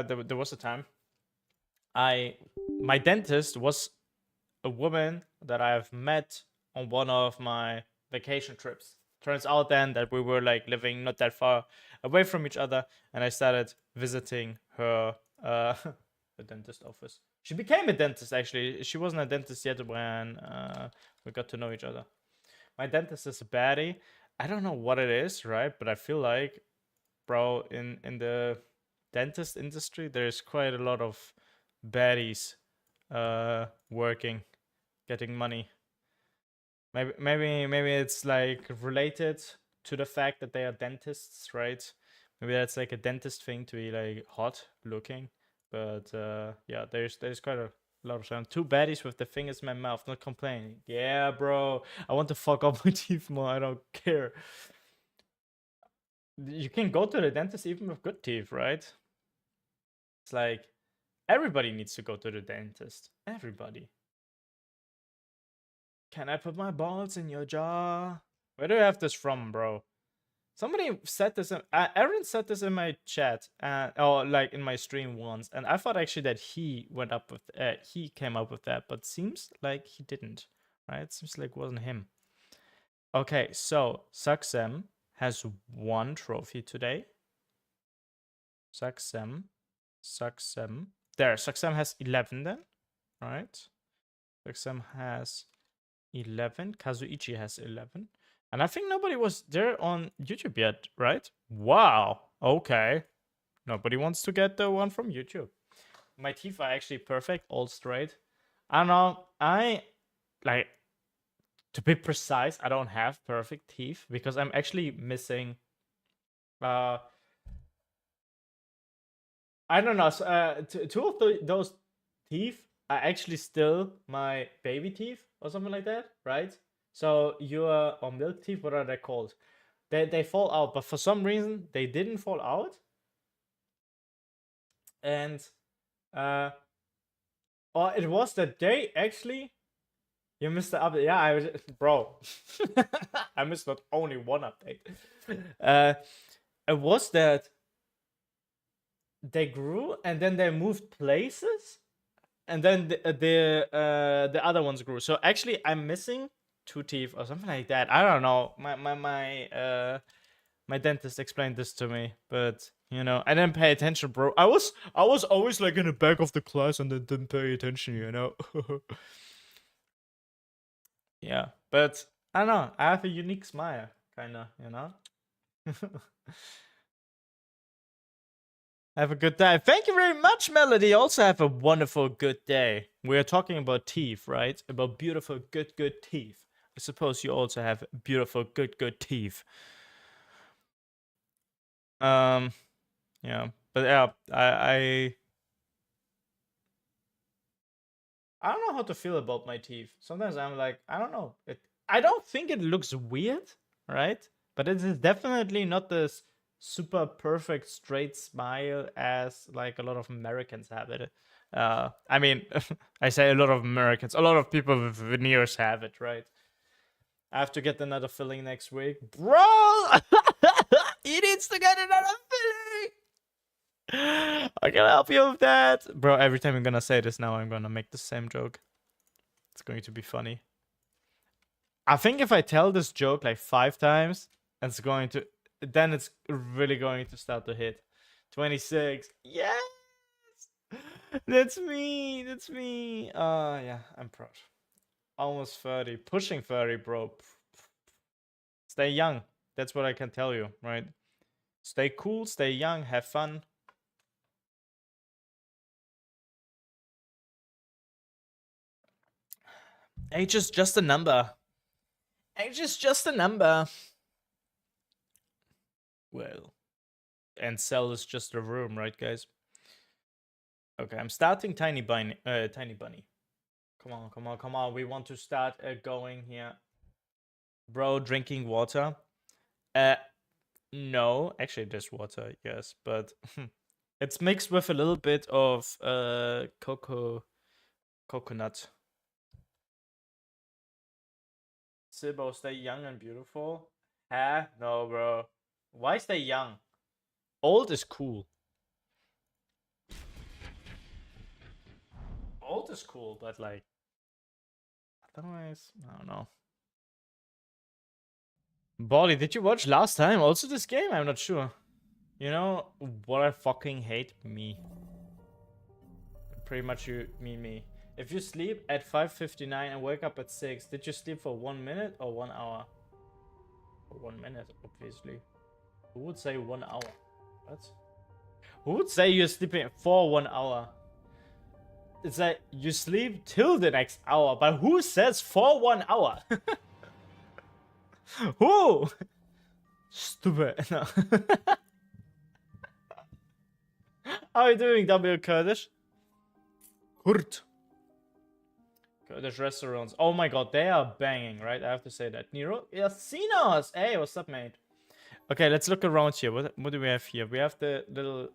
there was a time my dentist was a woman that I've met on one of my vacation trips. Turns out then that we were like living not that far away from each other, and I started visiting her the dentist office. She became a dentist actually. She wasn't a dentist yet when we got to know each other. My dentist is a baddie. I don't know what it is, right? But I feel like, bro, in the dentist industry, there's quite a lot of baddies working, getting money. Maybe it's like related to the fact that they are dentists, right? Maybe that's like a dentist thing to be like hot looking. But yeah, there's quite a lot of time. Two baddies with the fingers in my mouth, not complaining. Yeah, bro. I want to fuck up my teeth more. I don't care. You can go to the dentist even with good teeth, right? It's like everybody needs to go to the dentist. Everybody. Can I put my balls in your jaw? Where do you have this from, bro? Somebody said this. Aaron said this in my chat, or like in my stream once, and I thought actually that he went up with, he came up with that, but seems like he didn't. Right? Seems like it wasn't him. Okay, so Saxem has one trophy today. Saxem. There, Saxem has 11 then, right? Saxem has 11. Kazuichi has 11. And I think nobody was there on YouTube yet, right? Wow. Okay. Nobody wants to get the one from YouTube. My teeth are actually perfect, all straight. I don't know. I like, to be precise, I don't have perfect teeth because I'm actually missing I don't know. So, two of those teeth are actually still my baby teeth or something like that, right? So your or milk teeth, what are they called? They fall out, but for some reason they didn't fall out, and or it was that they actually you missed the update. Yeah, I was bro. I missed not only one update. It was that they grew and then they moved places and then the other ones grew. So actually, I'm missing two teeth or something like that. I don't know. My dentist explained this to me, but you know, I didn't pay attention, bro. I was always like in the back of the class and then didn't pay attention, you know. Yeah, but I don't know. I have a unique smile, kind of, you know. Have a good day. Thank you very much, Melody. Also, have a wonderful, good day. We're talking about teeth, right? About beautiful, good teeth. I suppose you also have beautiful, good teeth. Yeah, but yeah, I don't know how to feel about my teeth. Sometimes I'm like, I don't know. I don't think it looks weird, right? But it is definitely not this super perfect straight smile as like a lot of Americans have it. I mean, I say a lot of Americans, a lot of people with veneers have it, right? I have to get another filling next week, bro. He needs to get another filling. I can help you with that, bro. Every time I'm gonna say this now, I'm gonna make the same joke. It's going to be funny. I think if I tell this joke like 5 times, it's going to, then it's really going to start to hit. 26. Yes, that's me. That's me. Yeah, I'm proud. Almost 30, pushing 30, bro. Stay young. That's what I can tell you, right? Stay cool, stay young, have fun. Age is just a number. Age is just a number. Well, and cell is just a room, right, guys? Okay, I'm starting Tiny Bunny. Tiny Bunny. Come on, come on, come on. We want to start going here. Bro, drinking water. Uh, no. Actually, there's water, yes. But it's mixed with a little bit of coconut. Sibo, stay young and beautiful. Huh? No, bro. Why stay young? Old is cool. is cool, but like otherwise, I don't know. Body, did you watch last time? Also this game? I'm not sure. You know what I fucking hate? Me. Pretty much you mean me. If you sleep at 5:59 and wake up at 6, did you sleep for 1 minute or 1 hour? For 1 minute, obviously. Who would say 1 hour? What? Who would say you're sleeping for 1 hour? It's like you sleep till the next hour, but who says for 1 hour? Who? Stupid. No. How are you doing, W. Kurdish? Kurt. Kurdish restaurants. Oh my god, they are banging, right? I have to say that. Nero? Yasinos! Hey, what's up, mate? Okay, let's look around here. What do we have here? We have the little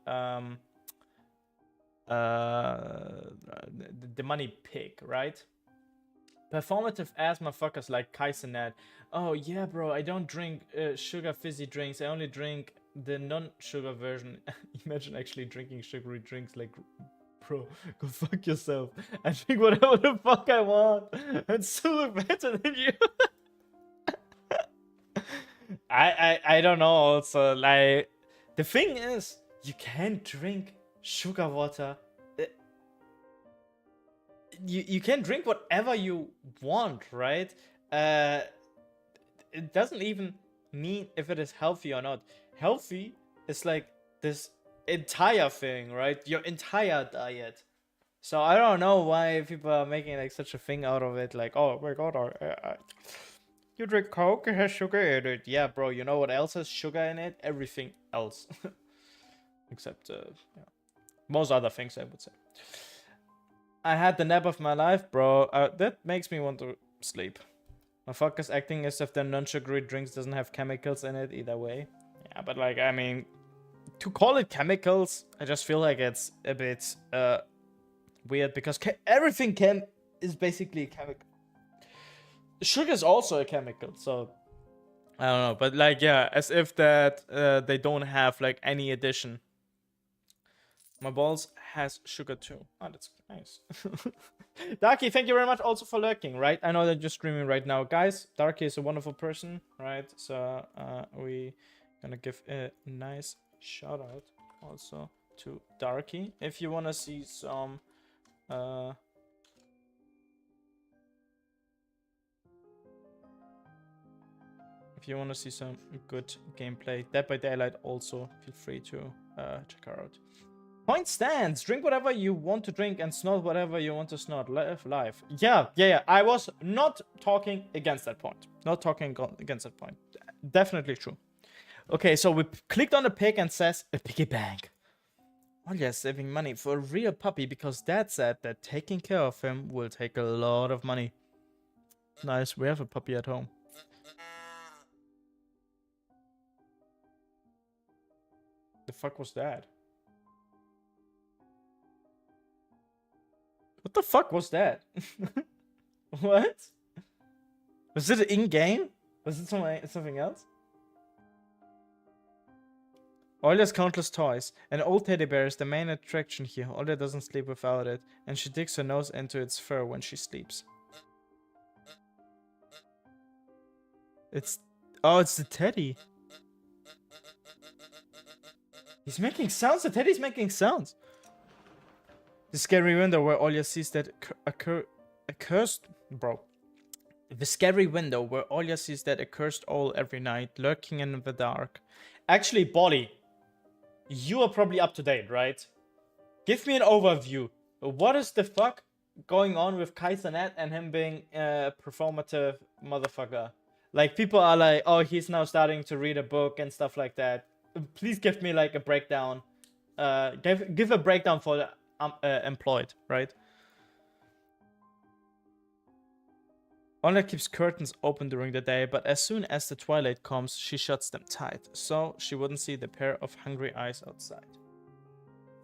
the money pig, right? Performative ass motherfuckers like Kaisenet. Oh yeah, bro, I don't drink sugar fizzy drinks. I only drink the non-sugar version. Imagine actually drinking sugary drinks. Like, bro, go fuck yourself. I drink whatever the fuck I want. I'm still better than you. I don't know. Also, like, the thing is, you can't drink sugar water. You can drink whatever you want, right? It doesn't even mean if it is healthy or not. Healthy is like this entire thing, right? Your entire diet. So I don't know why people are making like such a thing out of it. Like, oh my god, you drink Coke, it has sugar in it. Yeah, bro, you know what else has sugar in it? Everything else. Except, yeah. Most other things, I would say. I had the nap of my life, bro. That makes me want to sleep. Motherfuckers acting as if their non-sugary drinks doesn't have chemicals in it either way. Yeah, but like, I mean, to call it chemicals, I just feel like it's a bit weird because everything is basically a chemical. Sugar is also a chemical, so I don't know. But like, yeah, as if that they don't have like any addition. My balls has sugar too. Oh, that's nice. Darky, thank you very much also for lurking, right? I know that you're streaming right now. Guys, Darky is a wonderful person, right? So we gonna give a nice shout out also to Darky. If you wanna see some if you wanna see some good gameplay, Dead by Daylight also feel free to check her out. Point stands. Drink whatever you want to drink and snort whatever you want to snort. Live life. Yeah. I was not talking against that point. Not talking against that point. Definitely true. Okay, so we clicked on the pig and says a piggy bank. Oh yeah, saving money for a real puppy because Dad said that taking care of him will take a lot of money. Nice, we have a puppy at home. The fuck was that? What the fuck was that? What? Was it in-game? Was it something else? Olia's countless toys. An old teddy bear is the main attraction here. Olia doesn't sleep without it, and she digs her nose into its fur when she sleeps. It's the teddy. He's making sounds. The teddy's making sounds. The scary window where Olia sees that accursed bro. The scary window where Olia sees that accursed owl every night, lurking in the dark. Actually, Bolly, you are probably up to date, right? Give me an overview. What is the fuck going on with Kaisenet and him being a performative motherfucker? Like, people are like, oh, he's now starting to read a book and stuff like that. Please give me like a breakdown. Give a breakdown for the employed, right? Olia keeps curtains open during the day, but as soon as the twilight comes, she shuts them tight, so she wouldn't see the pair of hungry eyes outside.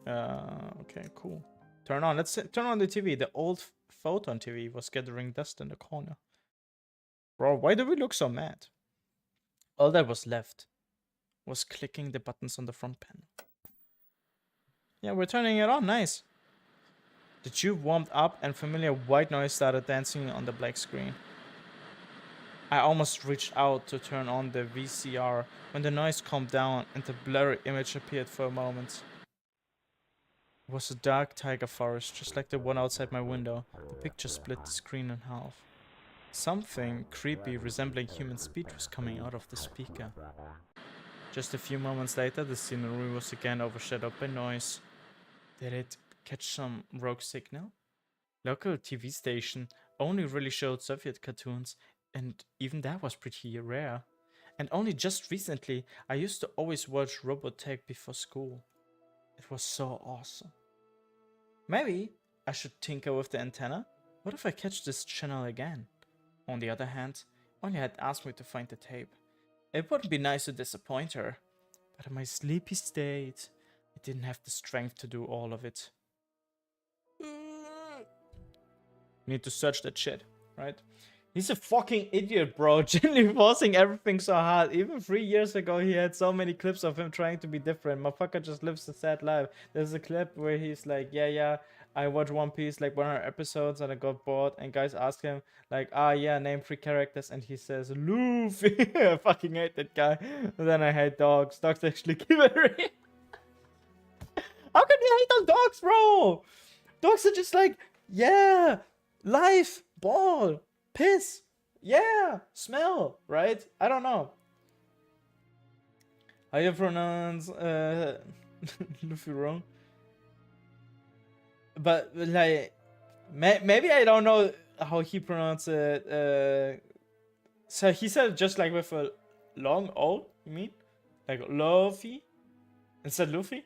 Okay, cool. Turn on. Let's turn on the TV. The old photon TV was gathering dust in the corner. Bro, why do we look so mad? All that was left was clicking the buttons on the front panel. Yeah, we're turning it on. Nice. The tube warmed up and familiar white noise started dancing on the black screen. I almost reached out to turn on the VCR when the noise calmed down and the blurry image appeared for a moment. It was a dark taiga forest, just like the one outside my window. The picture split the screen in half. Something creepy resembling human speech was coming out of the speaker. Just a few moments later, the scenery was again overshadowed by noise. Did it catch some rogue signal? Local TV station only really showed Soviet cartoons, and even that was pretty rare. And only just recently, I used to always watch Robotech before school. It was so awesome. Maybe I should tinker with the antenna. What if I catch this channel again? On the other hand, Anya had asked me to find the tape. It wouldn't be nice to disappoint her, but in my sleepy state, I didn't have the strength to do all of it. Need to search that shit, right? He's a fucking idiot, bro. Genuinely forcing everything so hard. Even 3 years ago, he had so many clips of him trying to be different. Motherfucker just lives a sad life. There's a clip where he's like, yeah, I watched One Piece like 100 episodes and I got bored. And guys ask him like, yeah, name 3 characters. And he says, Luffy. I fucking hate that guy. And then I hate dogs. Dogs actually keep it real. How can you hate on dogs, bro? Dogs are just like, yeah, life, ball. Piss, yeah, smell, right? I don't know. How you pronounce Luffy wrong? But like, maybe I don't know how he pronounced it. So he said it just like with a long O. You mean like Luffy instead Luffy?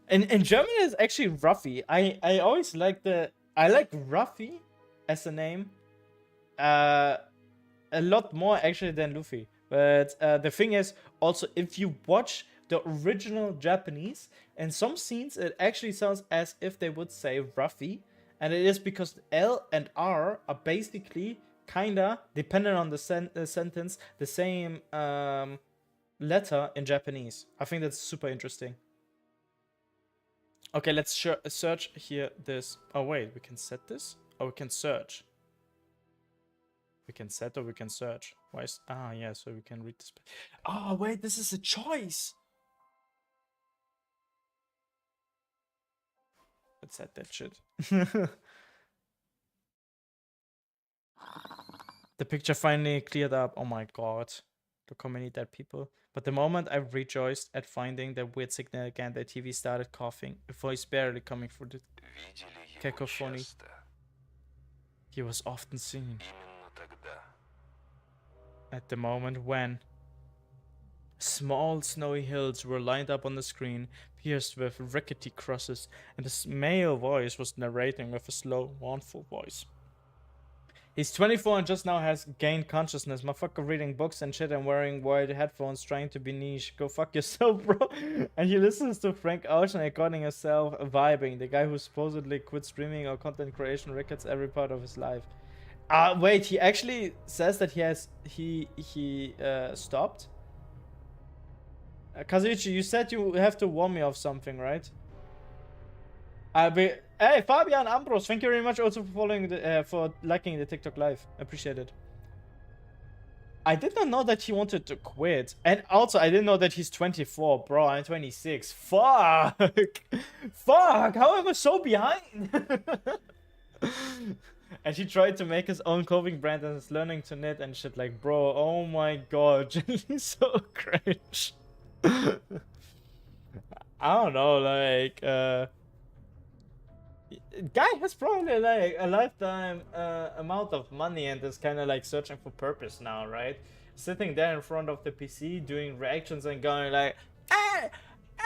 In German it's actually Ruffy. I always like I like Ruffy as a name a lot more actually than Luffy. But the thing is also if you watch the original Japanese, in some scenes it actually sounds as if they would say Ruffy, and it is because L and R are basically kinda, depending on the sentence, the same letter in Japanese. I think that's super interesting. Okay, let's search here this. Oh wait, we can set this? Or we can search. We can set or we can search. Why is... yeah, so we can read this. Oh wait, this is a choice! Let's set that shit. The picture finally cleared up. Oh my god. Look how many dead people. But the moment I rejoiced at finding the weird signal again, the TV started coughing, a voice barely coming through the cacophony. He was often seen. At the moment when small snowy hills were lined up on the screen, pierced with rickety crosses, and a male voice was narrating with a slow, mournful voice. He's 24 and just now has gained consciousness. Motherfucker reading books and shit and wearing white headphones trying to be niche. Go fuck yourself, bro. And he listens to Frank Ocean recording himself vibing. The guy who supposedly quit streaming or content creation records every part of his life. Wait, he actually says that he stopped? Kazuichi, you said you have to warn me of something, right? Hey, Fabian Ambros, thank you very much also for following for liking the TikTok live. Appreciate it. I did not know that he wanted to quit. And also, I didn't know that he's 24. Bro, I'm 26. Fuck! Fuck! How am I so behind? And he tried to make his own clothing brand and is learning to knit and shit like, bro, oh my god, he's so cringe. I don't know, like, guy has probably like a lifetime amount of money and is kind of like searching for purpose now, right? Sitting there in front of the PC doing reactions and going like, hey, hey,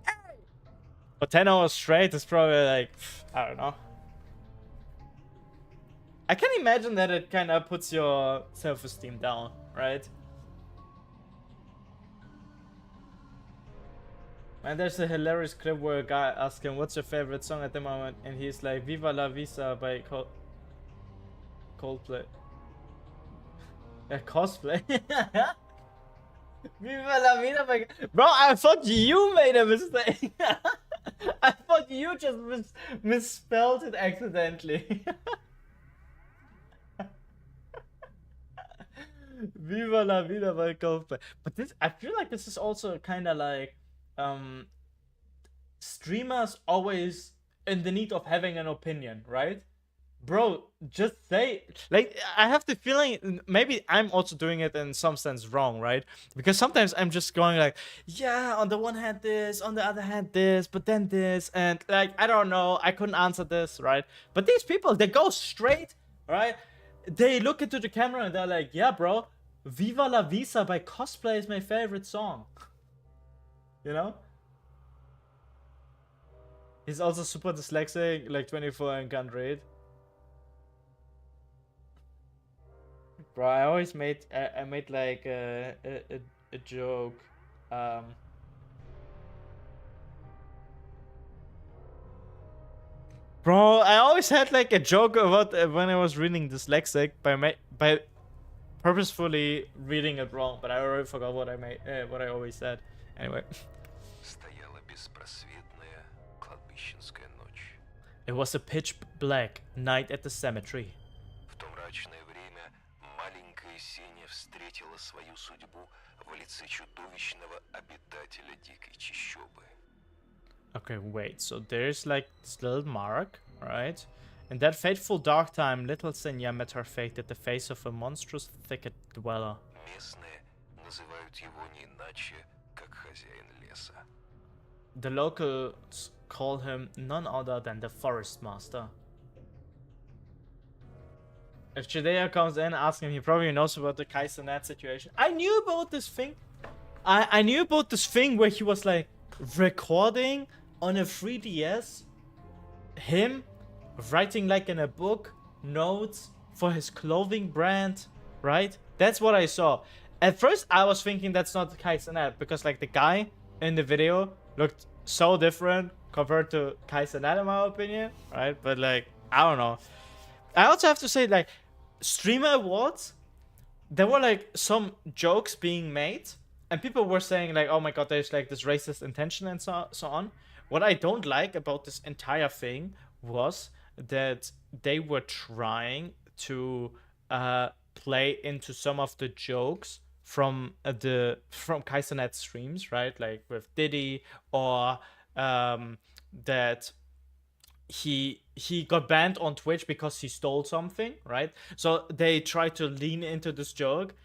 hey. For 10 hours straight is probably like, I don't know. I can imagine that it kind of puts your self-esteem down, right? And there's a hilarious clip where a guy asks him, what's your favorite song at the moment? And he's like, Viva la Visa by Coldplay. Cosplay. Viva la vida, bro, I thought you made a mistake. I thought you just misspelled it accidentally. Viva la vida by Coldplay. But this, I feel like this is also kind of like, um, streamers always in the need of having an opinion, right? Bro, just say, like, I have the feeling maybe I'm also doing it in some sense wrong, right? Because sometimes I'm just going like, yeah, on the one hand this, on the other hand this, but then this, and like, I don't know, I couldn't answer this, right? But these people, they go straight, right? They look into the camera and they're like, yeah, bro, Viva la Visa by Cosplay is my favorite song. You know? He's also super dyslexic, like 24 and can't read. Bro, I always made I made like a joke. Um, Bro, I always had like a joke about when I was reading dyslexic by purposefully reading it wrong, but I already forgot what I made what I always said. Anyway. It was a pitch black night at the cemetery. Okay, wait, so there's like this little mark, right? In that fateful dark time, little Senya met her fate at the face of a monstrous thicket dweller. The locals call him none other than the Forest Master. If Chidea comes in asking, he probably knows about the Kaisenet situation. I knew about this thing. I knew about this thing where he was like recording on a 3DS, him writing like in a book notes for his clothing brand, right? That's what I saw. At first I was thinking that's not Kaisenet because like the guy in the video looked so different compared to Kaisenet in my opinion, right? But like, I don't know. I also have to say, like, streamer awards, there were like some jokes being made and people were saying like, oh my god, there's like this racist intention and so on. What I don't like about this entire thing was that they were trying to play into some of the jokes from Kaisernet streams, right? Like with Diddy, or that he got banned on Twitch because he stole something, right? So they tried to lean into this joke,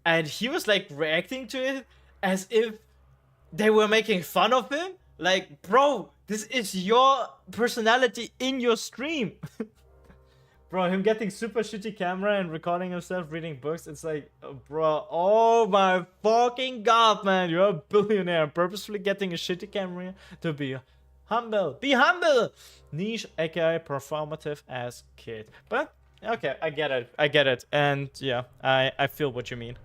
and he was like reacting to it as if they were making fun of him. Like, bro, this is your personality in your stream. Bro, him getting super shitty camera and recording himself reading books, it's like, bro, oh my fucking god, man, you're a billionaire. Purposefully getting a shitty camera to be humble. Be humble! Niche, aka performative ass kid. But, okay, I get it. And yeah, I feel what you mean.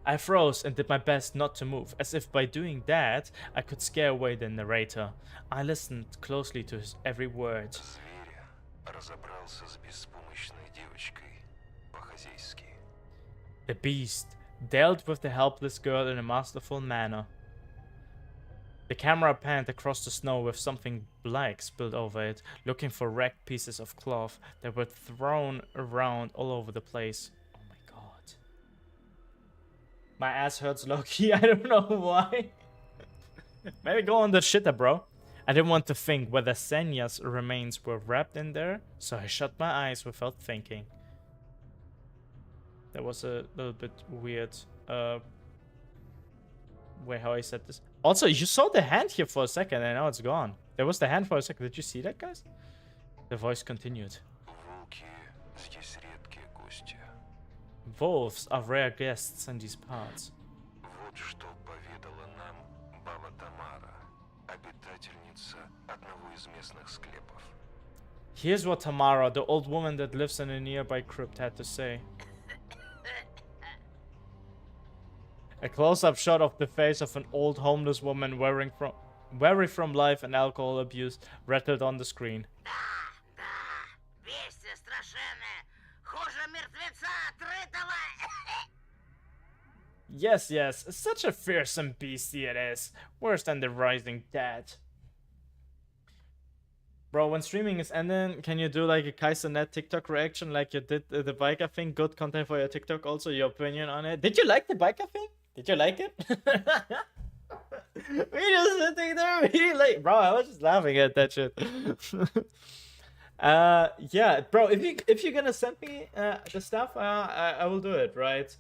I froze and did my best not to move, as if by doing that, I could scare away the narrator. I listened closely to his every word. The beast dealt with the helpless girl in a masterful manner. The camera panned across the snow with something black spilled over it, looking for wrecked pieces of cloth that were thrown around all over the place. Oh my god. My ass hurts low-key, I don't know why. Maybe go on the shitter, bro. I didn't want to think whether Senya's remains were wrapped in there, so I shut my eyes without thinking. That was a little bit weird. Wait, how I said this? Also, you saw the hand here for a second and now it's gone. There was the hand for a second. Did you see that, guys? The voice continued. Wolves are rare guests in these parts. Here's what Tamara, the old woman that lives in a nearby crypt, had to say. A close-up shot of the face of an old homeless woman weary from life and alcohol abuse rattled on the screen. Yes, yes, such a fearsome beastie it is. Worse than the rising dead. Bro, when streaming is ending, can you do like a Kaisernet TikTok reaction like you did the biker thing? Good content for your TikTok. Also, your opinion on it. Did you like the biker thing? Did you like it? We just sitting there, we like, bro. I was just laughing at that shit. Yeah, bro. If you're gonna send me the stuff, I will do it. Right.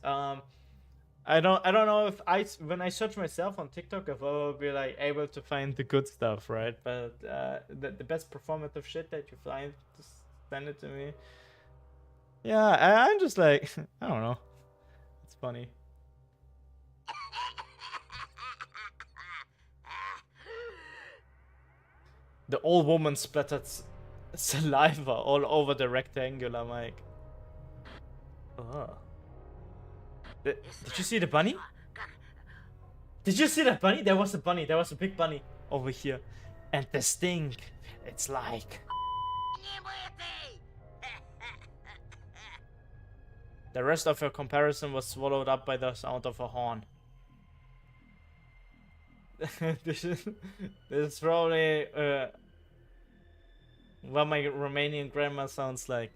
I don't know if when I search myself on TikTok if I will be like able to find the good stuff, right? But the best performative shit that you find, just send it to me. Yeah, I'm just like I don't know. It's funny. The old woman splattered saliva all over the rectangular mic. Oh. Did you see the bunny? Did you see that bunny? There was a bunny. There was a big bunny over here. And the stink. It's like... The rest of your comparison was swallowed up by the sound of a horn. this is probably what my Romanian grandma sounds like.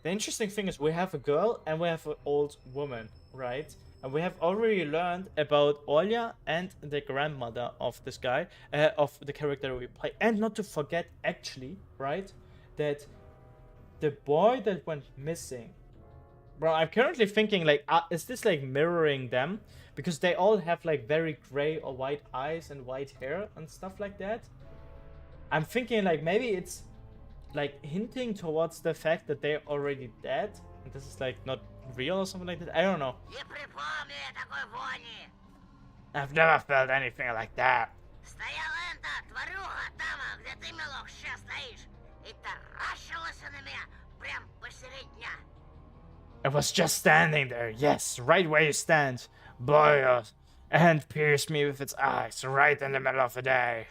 The interesting thing is we have a girl and we have an old woman, right? And we have already learned about Olya and the grandmother of this guy, of the character we play. And not to forget, actually, right, that the boy that went missing. Bro, I'm currently thinking, like, is this, like, mirroring them? Because they all have, like, very gray or white eyes and white hair and stuff like that. I'm thinking, like, maybe it's, like, hinting towards the fact that they're already dead. And this is, like, not real or something like that. I don't know. I've never felt anything like that. I was just standing there, yes, right where you stand. Boy, and pierced me with its eyes right in the middle of the day.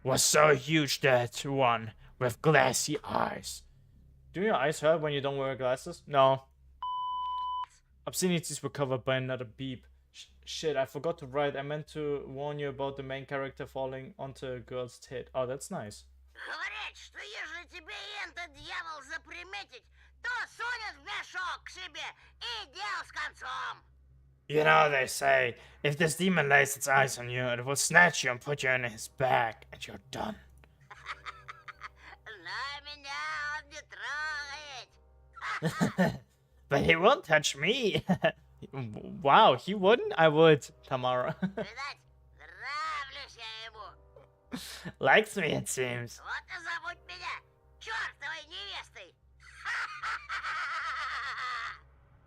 Was so huge, that one with glassy eyes. Do your eyes hurt when you don't wear glasses? No. Obscenities were covered by another beep. Shit, I forgot to write. I meant to warn you about the main character falling onto a girl's tit. Oh, that's nice. Говорят, что если тебе этот дьявол заприметить, то сунет в мешок к себе и дело с концом. You know, they say, if this demon lays its eyes on you, it will snatch you and put you in his bag, and you're done. But he won't touch me. Wow, he wouldn't? I would, Tamara. Likes me, it seems.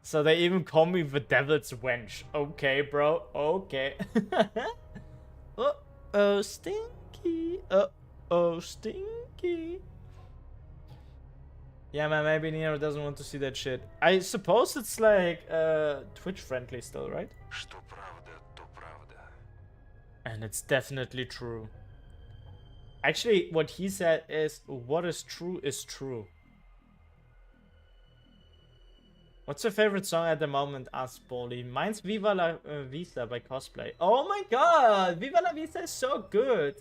So they even call me the devil's wench. Okay, bro. Okay. Uh-oh, stinky. Uh-oh, stinky. Yeah, man, maybe Nero doesn't want to see that shit. I suppose it's like Twitch friendly still, right? Что правда, то правда. And it's definitely true. Actually, what he said is, what is true is true. What's your favorite song at the moment? Asked Bolly. Mine's Viva la Visa by Cosplay. Oh my god! Viva la Visa is so good!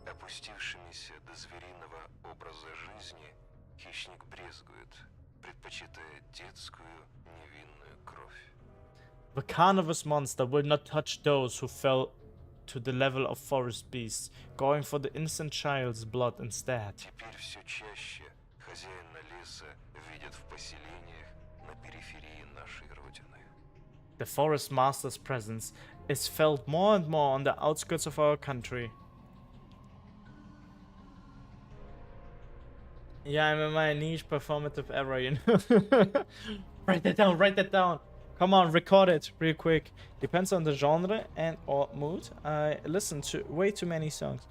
Опустившимися до звериного образа жизни хищник брезгует, предпочитая детскую невинную кровь. The carnivorous monster will not touch those who fell to the level of forest beasts, going for the innocent child's blood instead. Теперь все чаще хозяина леса видят в поселениях на периферии нашей родины. The forest master's presence is felt more and more on the outskirts of our country. Yeah, I'm in my niche performative era, you know. Write that down, write that down. Come on, record it real quick. Depends on the genre and or mood. I listen to way too many songs.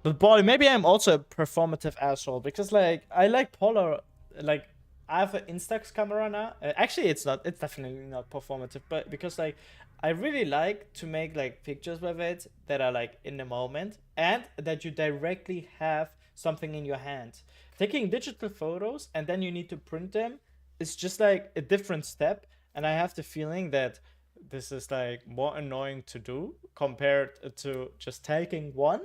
But boy, maybe I'm also a performative asshole because like I like Polar, like I have an Instax camera now. Actually, it's not. It's definitely not performative, but because like I really like to make like pictures with it that are like in the moment and that you directly have something in your hand. Taking digital photos and then you need to print them it's just like a different step, and I have the feeling that this is like more annoying to do compared to just taking one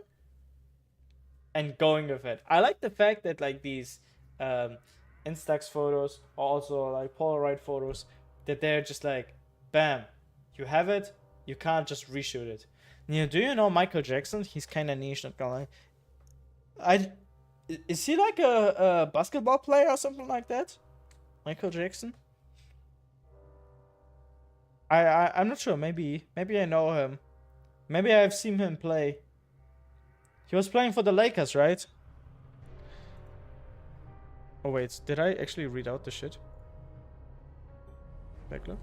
and going with it. I like the fact that like these um, Instax photos, also like Polaroid photos, that they're just like, bam, you have it, you can't just reshoot it. Do you know Michael Jackson? He's kind of niche, not gonna lie. Is he like a basketball player or something like that? Michael Jackson? I'm not sure. Maybe I know him. Maybe I've seen him play. He was playing for the Lakers, right? Oh wait, did I actually read out the shit? Backlook.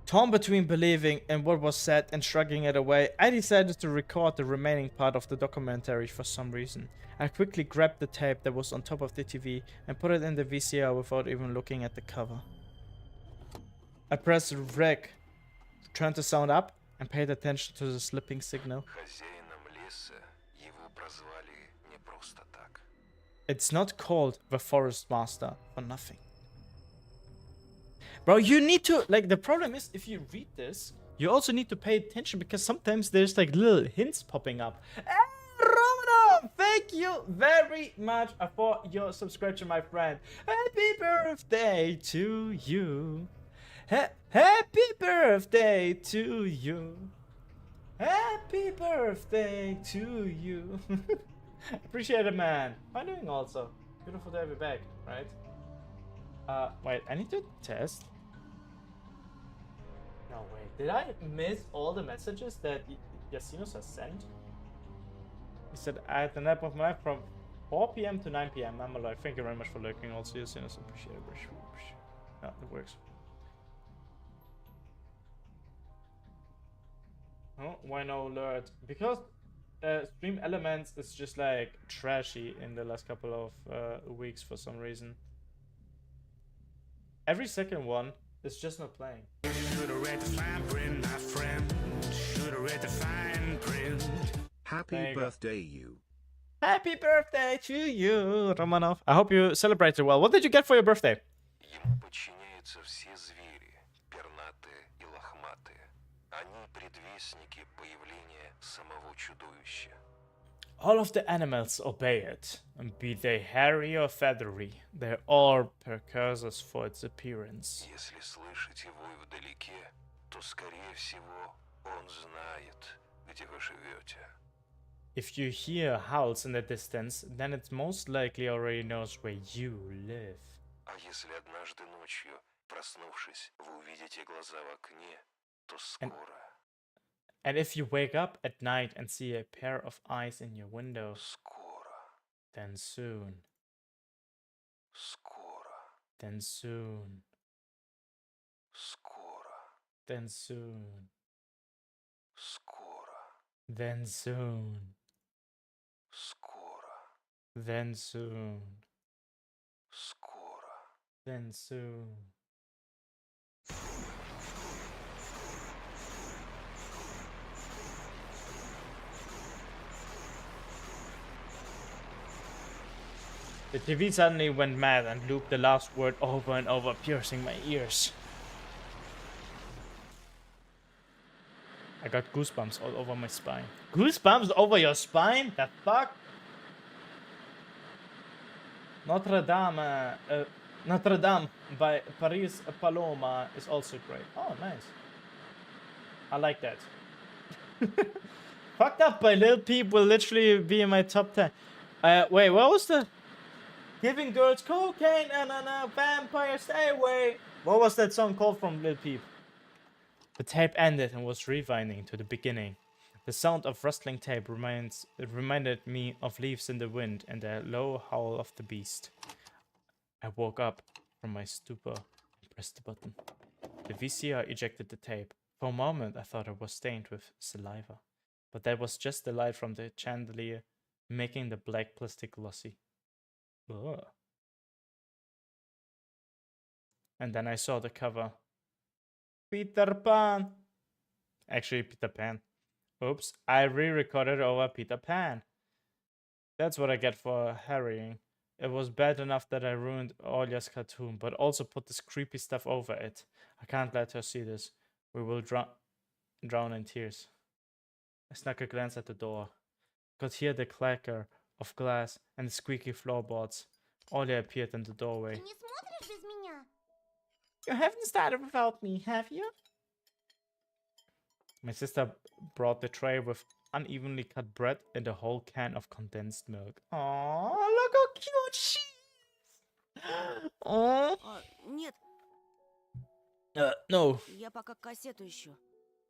Torn between believing in what was said and shrugging it away, I decided to record the remaining part of the documentary for some reason. I quickly grabbed the tape that was on top of the TV and put it in the VCR without even looking at the cover. I pressed rec, turned the sound up, and paid attention to the slipping signal. It's not called the Forest Master for nothing. Bro, you need to, like, the problem is, if you read this, you also need to pay attention because sometimes there's, like, little hints popping up. Romanov, thank you very much for your subscription, my friend. Happy birthday to you. Happy birthday to you. Happy birthday to you. Appreciate it, man. How are you doing also? Beautiful to have you back, right? Wait, I need to test. No, wait. Did I miss all the messages that Yasinos has sent? He said, I had the nap of my life from 4 p.m. to 9 p.m. I'm alive. Thank you very much for lurking also, Yasinos. Appreciate it. Yeah, it works. Oh, why no alert? Because Stream Elements is just like trashy in the last couple of weeks for some reason. Every second one is just not playing. Should've read the fine print, my friend. Should've read the fine print. Happy birthday, you. Happy birthday to you, Romanov. I hope you celebrated well. What did you get for your birthday? All of the animals obey it, and be they hairy or feathery, they're all precursors for its appearance. If you hear howls in the distance, then it most likely already knows where you live. And if you wake up at night and see a pair of eyes in your window, then soon. Then soon. Then soon. Then soon. Then soon. Then soon. The TV suddenly went mad and looped the last word over and over, piercing my ears. I got goosebumps all over my spine. Goosebumps over your spine? The fuck? Notre Dame by Paris Paloma is also great. Oh, nice. I like that. Fucked Up by Lil Peep will literally be in my top 10. Wait, what was the... Giving girls cocaine and vampire stay away. What was that song called from Lil Peep? The tape ended and was rewinding to the beginning. The sound of rustling tape reminded me of leaves in the wind and the low howl of the beast. I woke up from my stupor and pressed the button. The VCR ejected the tape. For a moment I thought it was stained with saliva, but that was just the light from the chandelier making the black plastic glossy. Ugh. And then I saw the cover. Peter Pan. Actually, Peter Pan. Oops, I re-recorded over Peter Pan. That's what I get for harrying. it was bad enough that I ruined Olya's cartoon, but also put this creepy stuff over it. I can't let her see this. We will drown in tears. I snuck a glance at the door. Could hear the clacker of glass and the squeaky floorboards. Olya appeared in the doorway. Ты не смотришь без меня? You haven't started without me, have you? My sister brought the tray with unevenly cut bread and a whole can of condensed milk. Oh, look how cute she is! Oh. Нет, No, я пока кассету ищу.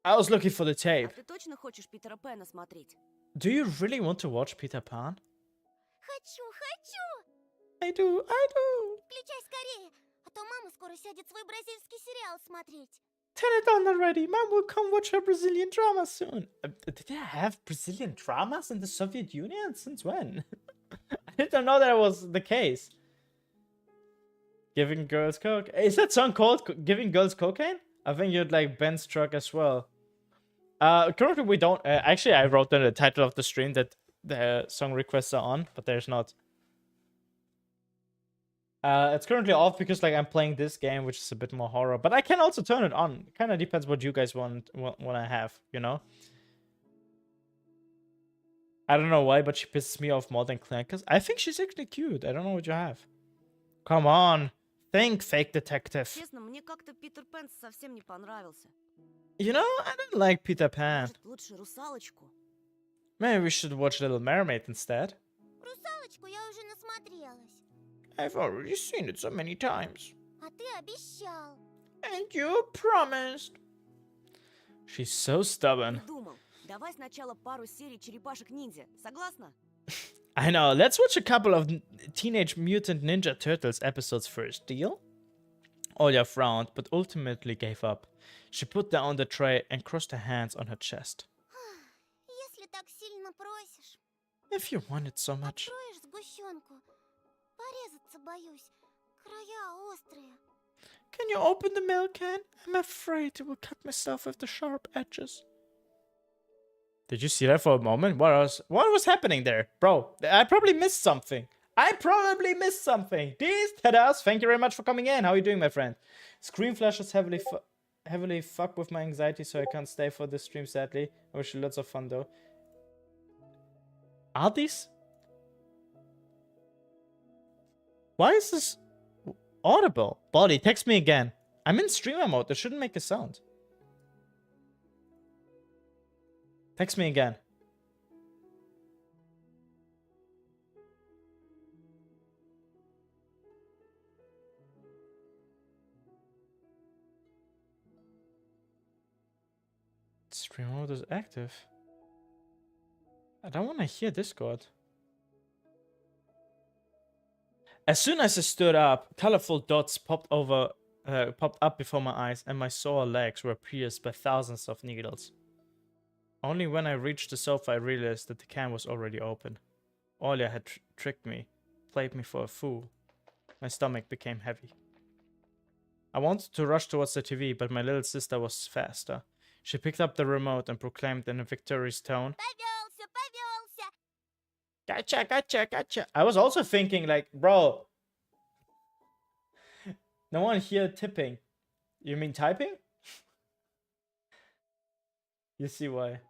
I was looking for the А tape. ты точно хочешь Питера Пэна смотреть? Do you really want to watch Peter Pan? Хочу, хочу! I do. Включай скорее, а то мама скоро сядет свой бразильский сериал смотреть. Turn it on already. Mom will come watch her Brazilian drama soon. Did they have Brazilian dramas in the Soviet Union? Since when? I didn't know that was the case. Giving girls coke. Is that song called Giving Girls Cocaine? I think you'd like Ben's truck as well. Currently we don't. Actually, I wrote in the title of the stream that the song requests are on, but there's not. It's currently off because like I'm playing this game, which is a bit more horror. But I can also turn it on. It kind of depends what you guys want I have, you know. I don't know why, but she pisses me off more than Clankers. I think she's actually cute. I don't know what you have. Come on, think, fake detective. Честно, мне как-то Питер Пэн совсем не понравился. You know, I don't like Peter Pan. Может, лучше русалочку? Maybe we should watch Little Mermaid instead. Русалочку я уже насмотрелась. I've already seen it so many times. А ты обещал. And you promised. She's so stubborn. Думал, давай сначала пару серий Черепашек-ниндзя. Согласна? I know. Let's watch a couple of Teenage Mutant Ninja Turtles episodes first. Deal? Olya frowned, but ultimately gave up. She put down the tray and crossed her hands on her chest. Если так сильно просишь, If you want it so much. откроешь сгущенку. Порезаться боюсь. Края острые. Can you open the milk can? I'm afraid I will cut myself with the sharp edges. Did you see that for a moment? What was happening there? Bro, I probably missed something. These Tedas, thank you very much for coming in. How are you doing, my friend? Screen flashes heavily fuck with my anxiety, so I can't stay for this stream, sadly. I wish you lots of fun, though. Are these? Why is this audible? Body, text me again. I'm in streamer mode. It shouldn't make a sound. Text me again. Stream mode is active. I don't want to hear Discord. As soon as I stood up, colorful dots popped up before my eyes, and my sore legs were pierced by thousands of needles. Only when I reached the sofa I realized that the can was already open. Olya had tricked me, played me for a fool. My stomach became heavy. I wanted to rush towards the TV, but my little sister was faster. She picked up the remote and proclaimed in a victorious tone, Повелся, повелся. "Gotcha, gotcha, gotcha." I was also thinking, like, bro, no one here tipping. You mean typing? You see why.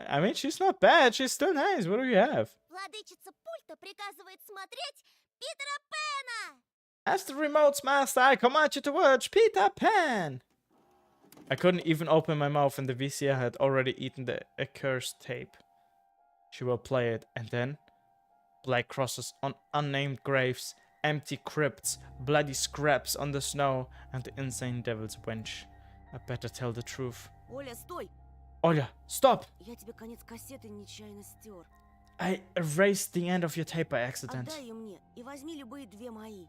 I mean, she's not bad. She's still nice. What do you have? Владычица пульта приказывает смотреть Питера Пэна. As the remote's master, I command you to watch Peter Pan. I couldn't even open my mouth, and the VCR had already eaten the accursed tape. She will play it, and then black crosses on unnamed graves, empty crypts, bloody scraps on the snow, and the insane devil's wench. I better tell the truth. Оля, стой! Olya, stop! Я тебе конец кассеты нечаянно стер. I erased the end of your tape by accident. Отдай ее мне и возьми любые две мои.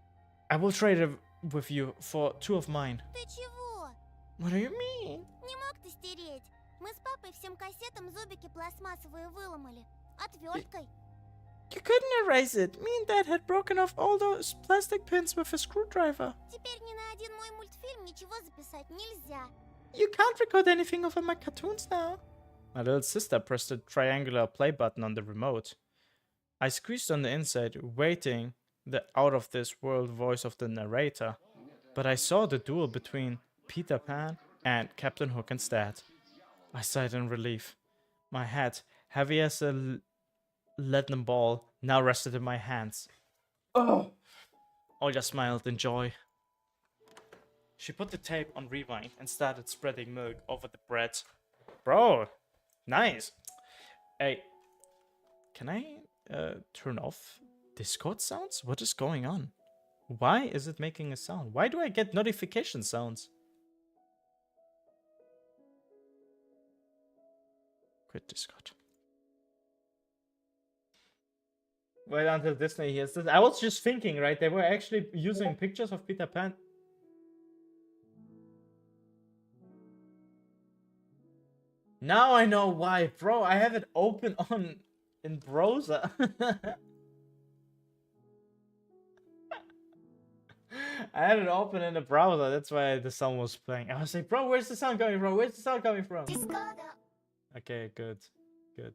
I will trade it with you for 2 of mine. Ты чего? What do you mean? Не мог ты стереть? Мы с папой всем кассетам зубики пластмассовые выломали. Отверткой. You couldn't erase it. Me and Dad had broken off all those plastic pins with a screwdriver. Теперь ни на один мой мультфильм ничего записать нельзя. You can't record anything over my cartoons now. My little sister pressed the triangular play button on the remote. I squeezed on the inside, waiting the out of this world voice of the narrator, but I saw the duel between Peter Pan and Captain Hook instead. I sighed in relief. My head, heavy as a leaden ball, now rested in my hands. Oh! Olja smiled in joy. She put the tape on rewind and started spreading milk over the bread. Bro, nice. Hey, can I turn off Discord sounds? What is going on? Why is it making a sound? Why do I get notification sounds? Quit Discord. Wait until Disney hears this. I was just thinking, right? They were actually using pictures of Peter Pan. Now I know why, bro. I have it open on in browser. I had it open in the browser. That's why the sound was playing. I was like, bro, where's the sound coming from? Where's the sound coming from? Okay, good, good.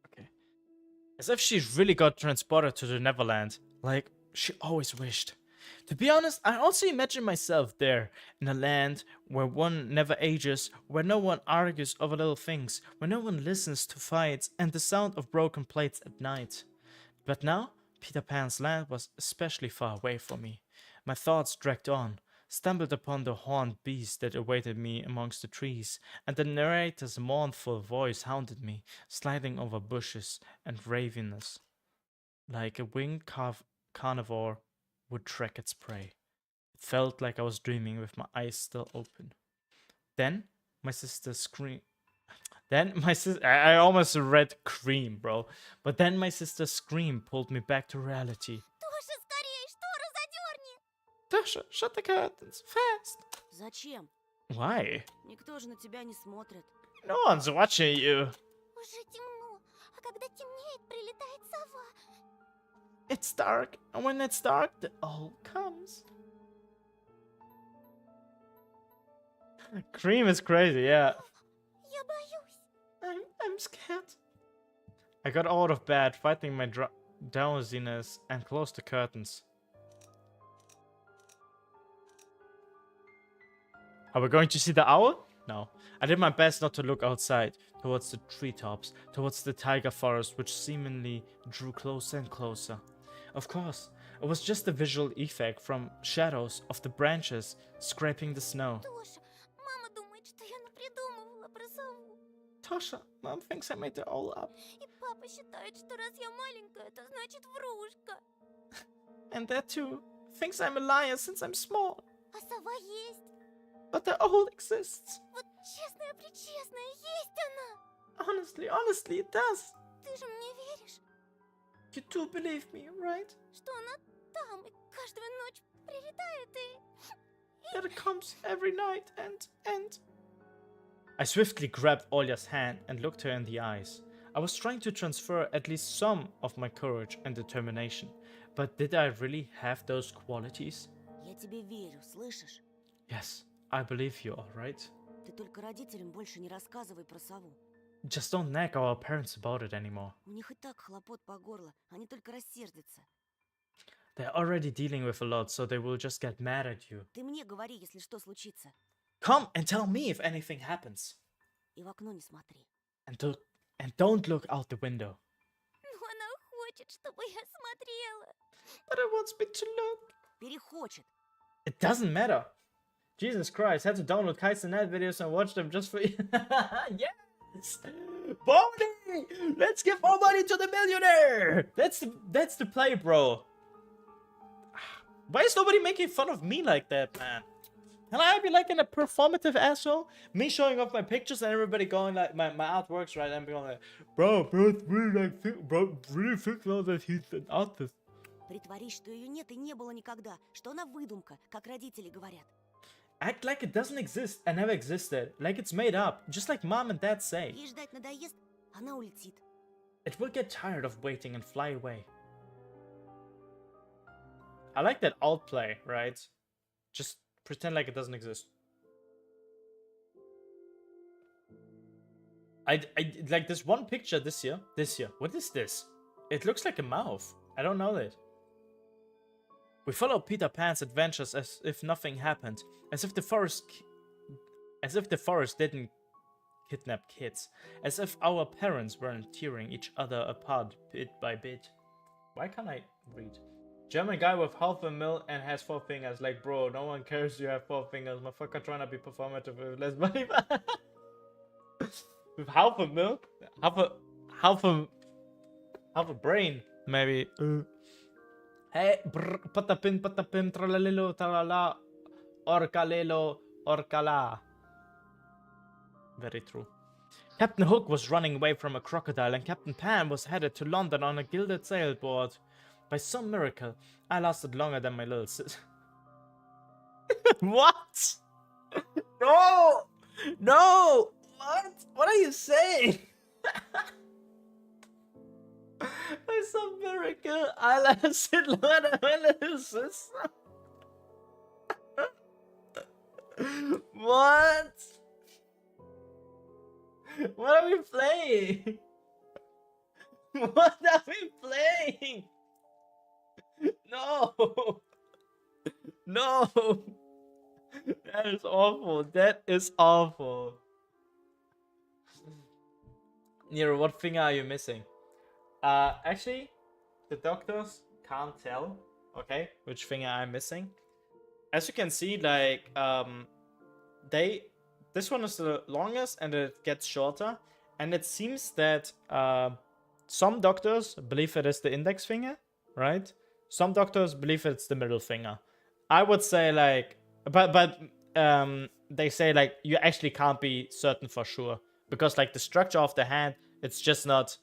Okay. As if she really got transported to the Neverland, like she always wished. To be honest, I also imagine myself there, in a land where one never ages, where no one argues over little things, where no one listens to fights and the sound of broken plates at night. But now, Peter Pan's land was especially far away from me. My thoughts dragged on, stumbled upon the horned beast that awaited me amongst the trees, and the narrator's mournful voice haunted me, sliding over bushes and ravines, like a winged carnivore would track its prey. It felt like I was dreaming with my eyes still open. Then my sister screamed. I almost read cream, bro. But then my sister's scream pulled me back to reality. Тоша, скорее, штору задерни! Tasha, shut the curtains, fast! Зачем? Why? Никто же на тебя не смотрит. No one's watching you. Уже темно, а когда темнеет, прилетает сова. It's dark, and when it's dark, the owl comes. Cream is crazy, yeah. Я боюсь. I'm scared. I got out of bed, fighting my drowsiness, and closed the curtains. Are we going to see the owl? No. I did my best not to look outside, towards the treetops, towards the tiger forest, which seemingly drew closer and closer. Of course, it was just a visual effect from shadows of the branches scraping the snow. Тоша, мама думает, что я напридумывала про сову. Tasha, Mom thinks I made it all up. И папа считает, что раз я маленькая, это значит врушка. And that too thinks I'm a liar since I'm small. А сова есть. But the owl exists. Вот честная-пречестная, есть она. Honestly, it does. Ты же мне веришь, You do believe me, right? что она там и каждую ночь прилетает и... That it comes every night and... I swiftly grabbed Olya's hand and looked her in the eyes. I was trying to transfer at least some of my courage and determination. But did I really have those qualities? Я тебе верю, слышишь? Yes, I believe you, alright? Ты только родителям больше не рассказывай про сову. Just don't nag our parents about it anymore. У них и так хлопот по горло, они только рассердятся. They're already dealing with a lot, so they will just get mad at you. Ты мне говори, если что случится. Come and tell me if anything happens. И в окно не смотри. And don't look out the window. Но она хочет, чтобы я смотрела. But it wants me to look. Перехочет. It doesn't matter. Jesus Christ, had to download Kai's and Ned videos and watch them just for you. Yes! Bonnie! Let's give more money to the millionaire! That's the play, bro. Why is nobody making fun of me like that, man? Can I be like in a performative asshole? Me showing off my pictures and everybody going like my artworks, right? And being like, bro, it's really like, bro, really thinks now that he's an artist. Притворись, что ее нет и не было никогда, что она выдумка, как родители говорят. Act like it doesn't exist and never existed, like it's made up, just like mom and dad say. Ей ждать надоест, она улетит. It will get tired of waiting and fly away. I like that alt play, right? Just pretend like it doesn't exist. I like this one picture this year. What is this? It looks like a mouth. I don't know that. We follow Peter Pan's adventures as if nothing happened, as if the forest didn't kidnap kids, as if our parents weren't tearing each other apart bit by bit. Why can't I read? German guy with half a mil and has 4 fingers. Like, bro, no one cares you have 4 fingers. Motherfucker trying to be performative with less money. With half a mil? Half a brain, maybe. Hey, brr, patapin, tralalilo, tralala, orcalelo, orcala. Very true. Captain Hook was running away from a crocodile, and Captain Pan was headed to London on a gilded sailboat. By some miracle, I lasted longer than my little sis. What? No! No! What? What are you saying? By some miracle, I lasted longer than my little sis. What? What are we playing? What are we playing? No! No! That is awful. That is awful. Nero, what finger are you missing? Actually, the doctors can't tell, okay, which finger I'm missing. As you can see, like, this one is the longest and it gets shorter. And it seems that, some doctors believe it is the index finger, right? Some doctors believe it's the middle finger. I would say, like, but they say, like, you actually can't be certain for sure. Because, like, the structure of the hand, it's just not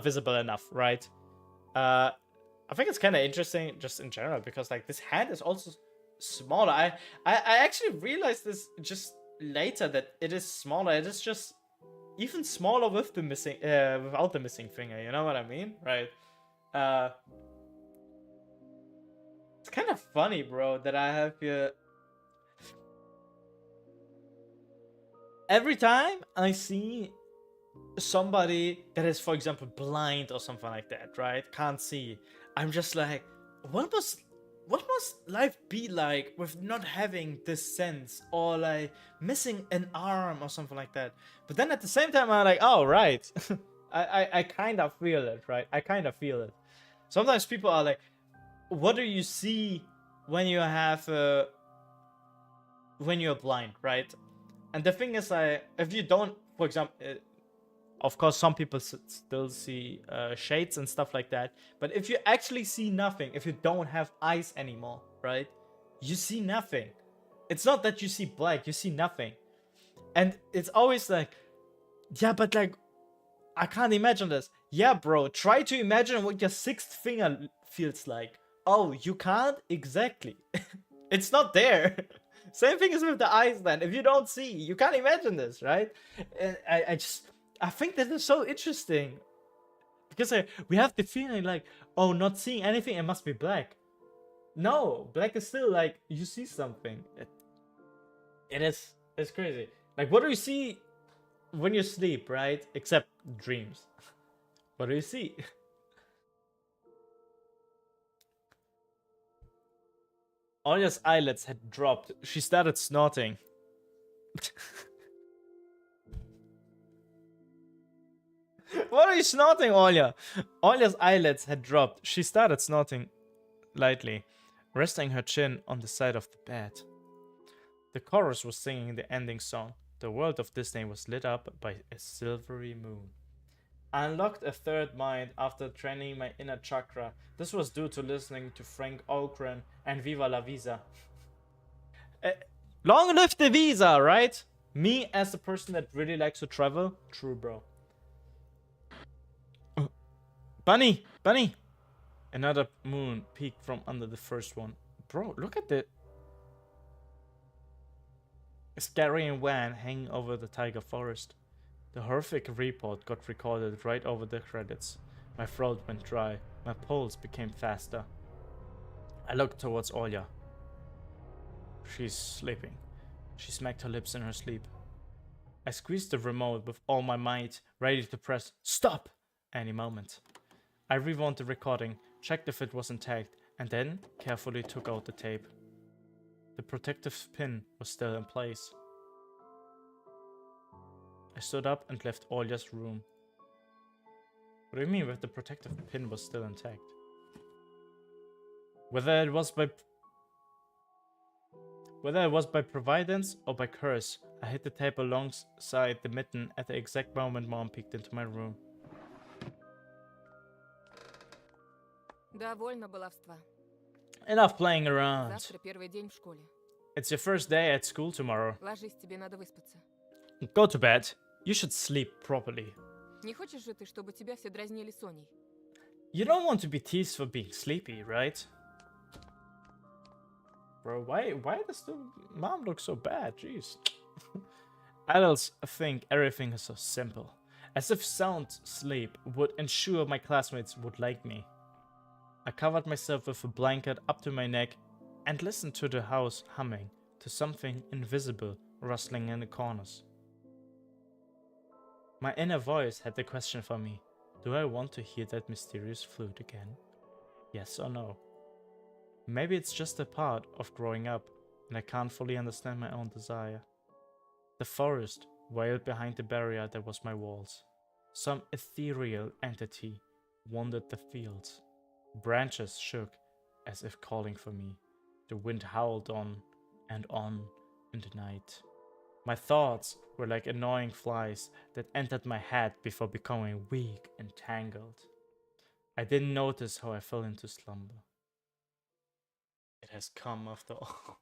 visible enough, right? I think it's kind of interesting just in general because, like, this hand is also smaller. I actually realized this just later that it is smaller. It is just even smaller with the missing without the missing finger. You know what I mean, right? It's kind of funny, bro, that I have here. Every time I see somebody that is, for example, blind or something like that, right? Can't see. I'm just like, what must life be like with not having this sense or like missing an arm or something like that? But then at the same time, I'm like, oh, right. I kind of feel it, right? I kind of feel it. Sometimes people are like, what do you see when you have when you're blind, right? And the thing is, if you don't, for example, of course, some people still see shades and stuff like that. But if you actually see nothing, if you don't have eyes anymore, right? You see nothing. It's not that you see black, you see nothing. And it's always like, yeah, but like, I can't imagine this. Yeah, bro, try to imagine what your 6th finger feels like. Oh, you can't? Exactly. It's not there. Same thing as with the eyes then. If you don't see, you can't imagine this, right? And I think that is so interesting. Because we have the feeling like, oh, not seeing anything, it must be black. No, black is still like, you see something. It's crazy. Like, what do you see when you sleep, right? Except dreams. What do you see? Olya's eyelids had dropped. She started snorting. What are you snorting, Olya? Olya's eyelids had dropped. She started snorting lightly, resting her chin on the side of the bed. The chorus was singing the ending song. The world of Disney was lit up by a silvery moon. I unlocked a 3rd mind after training my inner chakra. This was due to listening to Frank Oakran and Viva la Visa. Long live the Visa, right? Me as a person that really likes to travel. True, bro. Bunny! Bunny! Another moon peeked from under the first one. Bro, look at the Scarian van hanging over the tiger forest. The horrific report got recorded right over the credits. My throat went dry. My pulse became faster. I looked towards Olya. She's sleeping. She smacked her lips in her sleep. I squeezed the remote with all my might, ready to press stop any moment. I rewound the recording, checked if it was intact, and then carefully took out the tape. The protective pin was still in place. I stood up and left Olya's room. What do you mean with the protective pin was still intact? Whether it was by providence or by curse, I hit the tape alongside the mitten at the exact moment Mom peeked into my room. Довольно баловства. Enough playing around. Завтра первый день в школе. It's your first day at school tomorrow. Ложись, тебе надо выспаться. Go to bed. You should sleep properly. Не хочешь же ты, чтобы тебя все дразнили Соней? You don't want to be teased for being sleepy, right? Bro, why does the mom look so bad? Jeez. Adults think everything is so simple. As if sound sleep would ensure my classmates would like me. I covered myself with a blanket up to my neck and listened to the house humming, to something invisible rustling in the corners. My inner voice had the question for me. Do I want to hear that mysterious flute again? Yes or no? Maybe it's just a part of growing up and I can't fully understand my own desire. The forest wailed behind the barrier that was my walls. Some ethereal entity wandered the fields. Branches shook as if calling for me. The wind howled on in the night. My thoughts were like annoying flies that entered my head before becoming weak and tangled. I didn't notice how I fell into slumber. It has come after all.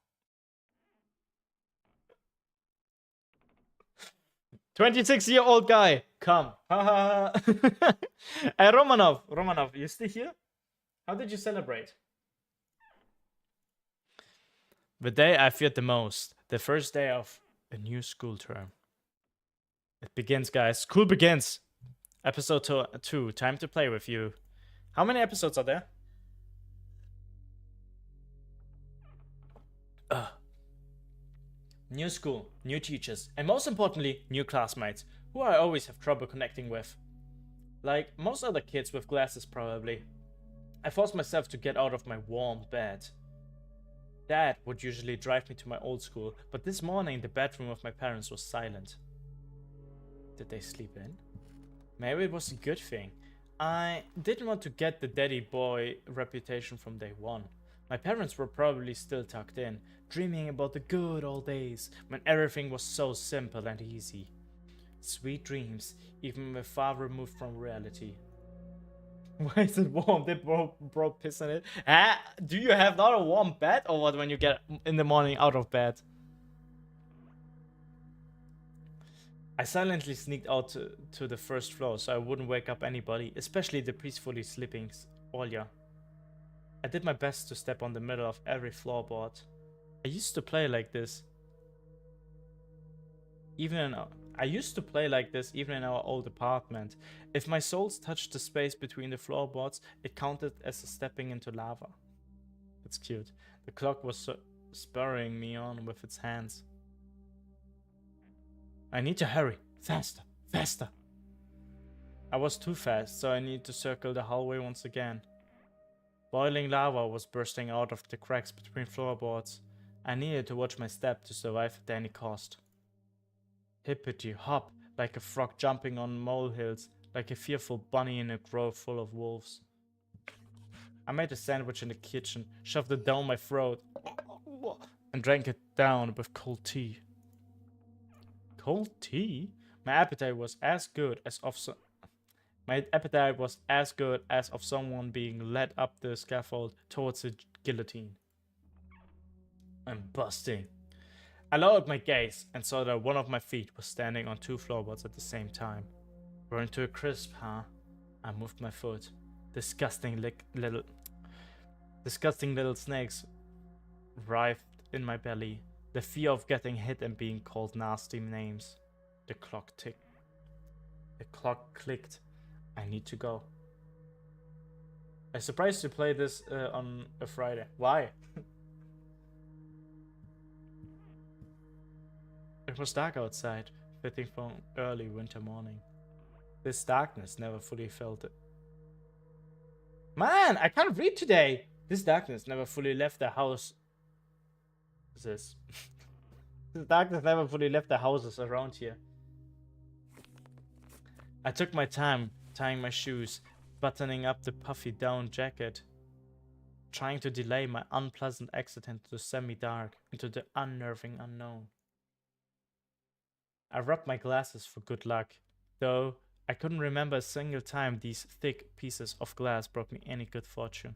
26-year-old guy, come. Hey, Romanov, you still here? How did you celebrate? The day I feared the most, the first day of a new school term. It begins, guys. School begins. Episode 2, time to play with you. How many episodes are there? New school, new teachers, and most importantly, new classmates, who I always have trouble connecting with. Like most other kids with glasses, probably. I forced myself to get out of my warm bed. Dad would usually drive me to my old school, but this morning the bedroom of my parents was silent. Did they sleep in? Maybe it was a good thing. I didn't want to get the daddy boy reputation from day one. My parents were probably still tucked in, dreaming about the good old days when everything was so simple and easy. Sweet dreams, even when far removed from reality. Why is it warm? They brought piss in it. Do you have not a warm bed or what when you get in the morning out of bed? I silently sneaked out to the first floor so I wouldn't wake up anybody, especially the peacefully sleeping Olya. I did my best to step on the middle of every floorboard. I used to play like this. Even in our old apartment. If my soles touched the space between the floorboards, it counted as a stepping into lava. That's cute. The clock was spurring me on with its hands. I need to hurry. Faster, faster. I was too fast, so I needed to circle the hallway once again. Boiling lava was bursting out of the cracks between floorboards. I needed to watch my step to survive at any cost. Hippity hop, like a frog jumping on molehills, like a fearful bunny in a grove full of wolves. I made a sandwich in the kitchen, shoved it down my throat, and drank it down with cold tea. Cold tea? My appetite was as good as of someone being led up the scaffold towards a guillotine. I'm busting. I lowered my gaze and saw that one of my feet was standing on two floorboards at the same time. Burned to a crisp, huh? I moved my foot. Disgusting little snakes writhed in my belly. The fear of getting hit and being called nasty names. The clock ticked. The clock clicked. I need to go. I'm surprised to play this on a Friday. Why? It was dark outside. fitting for an early winter morning. This darkness never fully felt it. Man, I can't read today! This darkness never fully left the house. This. This darkness never fully left the houses around here. I took my time tying my shoes, buttoning up the puffy down jacket, trying to delay my unpleasant exit into the semi-dark, into the unnerving unknown. I rubbed my glasses for good luck, though I couldn't remember a single time these thick pieces of glass brought me any good fortune.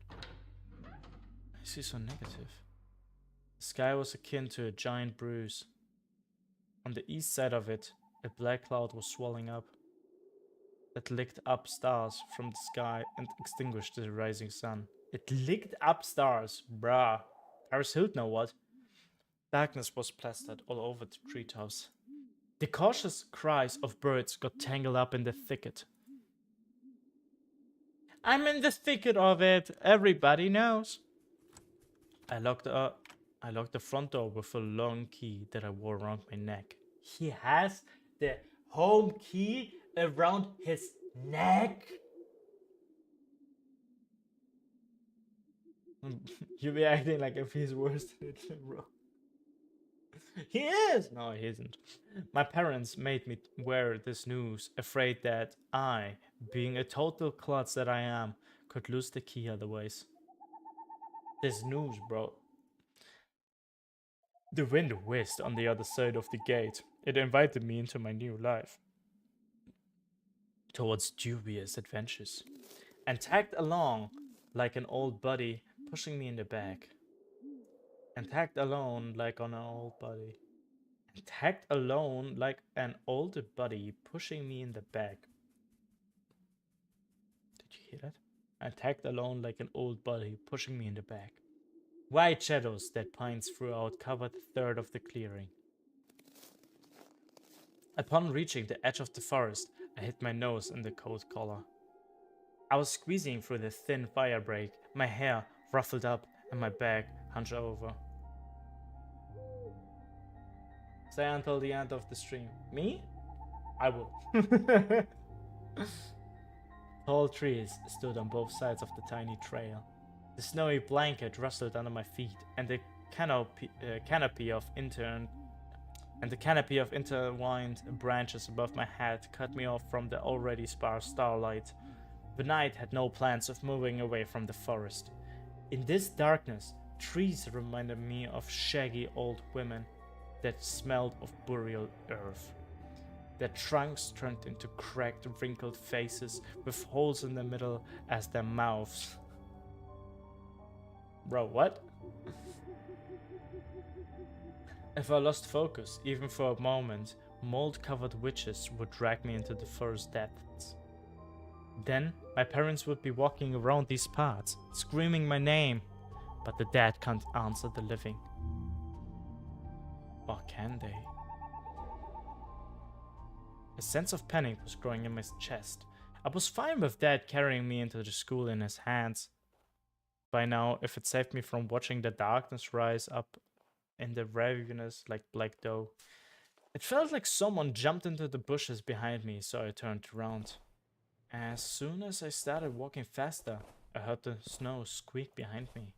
I see so negative. The sky was akin to a giant bruise. On the east side of it, a black cloud was swelling up. It licked up stars from the sky and extinguished the rising sun. It licked up stars, bruh. Paris Hilton or what? Darkness was plastered all over the treetops. The cautious cries of birds got tangled up in the thicket. I'm in the thicket of it, everybody knows. I locked the front door with a long key that I wore around my neck. He has the home key around his neck? You be acting like if he's worse than it, bro. He is! No, he isn't. My parents made me wear this noose, afraid that I, being a total klutz that I am, could lose the key otherwise. This noose, bro. The wind whizzed on the other side of the gate. It invited me into my new life. Towards dubious adventures. And tagged along like an old buddy, pushing me in the back. And tagged alone like an old buddy. And tagged alone like an older buddy, pushing me in the back. Did you hear that? And tagged alone like an old buddy, pushing me in the back. White shadows that pines throughout covered a third of the clearing. Upon reaching the edge of the forest, I hit my nose in the coat collar. I was squeezing through the thin fire break, my hair ruffled up and my back hunched over. Stay until the end of the stream. Me? I will. Tall trees stood on both sides of the tiny trail. The snowy blanket rustled under my feet, and the canopy of intertwined branches above my head cut me off from the already sparse starlight. The night had no plans of moving away from the forest. In this darkness, trees reminded me of shaggy old women that smelled of burial earth. Their trunks turned into cracked, wrinkled faces with holes in the middle as their mouths. Bro, what? If I lost focus, even for a moment, mold-covered witches would drag me into the forest depths. Then, my parents would be walking around these parts, screaming my name. But the dead can't answer the living. Or can they? A sense of panic was growing in my chest. I was fine with Dad carrying me into the school in his hands. By now, if it saved me from watching the darkness rise up in the ravenous like black dough. It felt like someone jumped into the bushes behind me, so I turned around. As soon as I started walking faster, I heard the snow squeak behind me.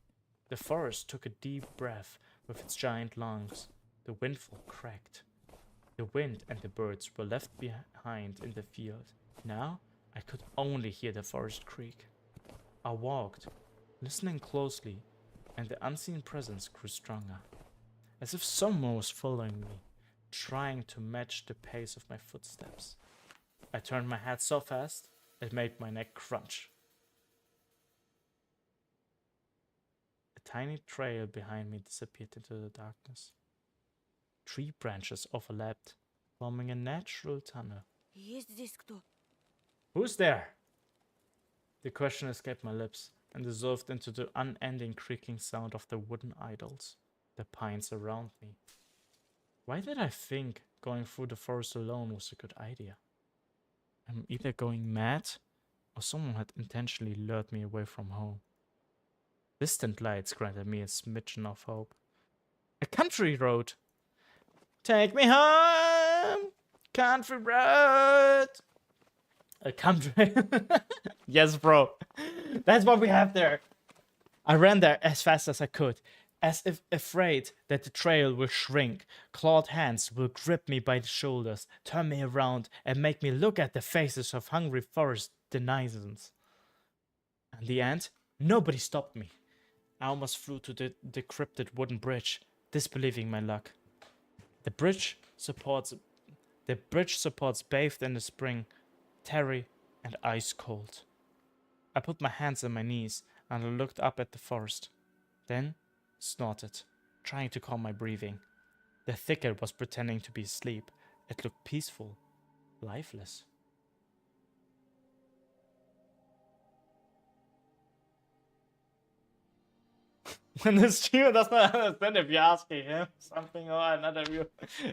The forest took a deep breath with its giant lungs. The windfall cracked. The wind and the birds were left behind in the field. Now I could only hear the forest creak. I walked, listening closely, and the unseen presence grew stronger. As if someone was following me, trying to match the pace of my footsteps. I turned my head so fast, it made my neck crunch. A tiny trail behind me disappeared into the darkness. Tree branches overlapped, forming a natural tunnel. Есть здесь кто? Who's there? The question escaped my lips and dissolved into the unending creaking sound of the wooden idols, the pines around me. Why did I think going through the forest alone was a good idea? I'm either going mad or someone had intentionally lured me away from home. Distant lights granted me a smidgen of hope. A country road! Take me home! country road. A country. Yes, bro. That's what we have there. I ran there as fast as I could, as if afraid that the trail will shrink. Clawed hands will grip me by the shoulders, turn me around, and make me look at the faces of hungry forest denizens. In the end, nobody stopped me. I almost flew to the decrepit wooden bridge, disbelieving my luck. The bridge supports bathed in the spring, tarry and ice cold. I put my hands on my knees and I looked up at the forest. Then snorted, trying to calm my breathing. The thicket was pretending to be asleep. It looked peaceful, lifeless. When the student does not understand if you're asking him something or another view.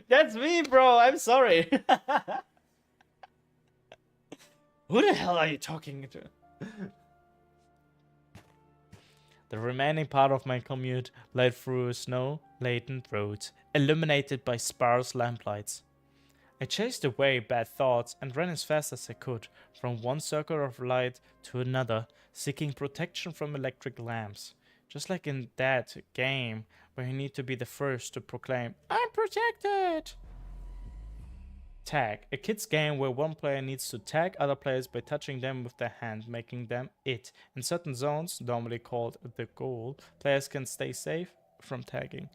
That's me, bro. I'm sorry. Who the hell are you talking to? The remaining part of my commute led through a snow-laden road, illuminated by sparse lamplights. I chased away bad thoughts and ran as fast as I could, from one circle of light to another, seeking protection from electric lamps. Just like in that game, where you need to be the first to proclaim, "I'm protected!" Tag, a kid's game where one player needs to tag other players by touching them with their hand, making them it. In certain zones, normally called the goal, players can stay safe from tagging.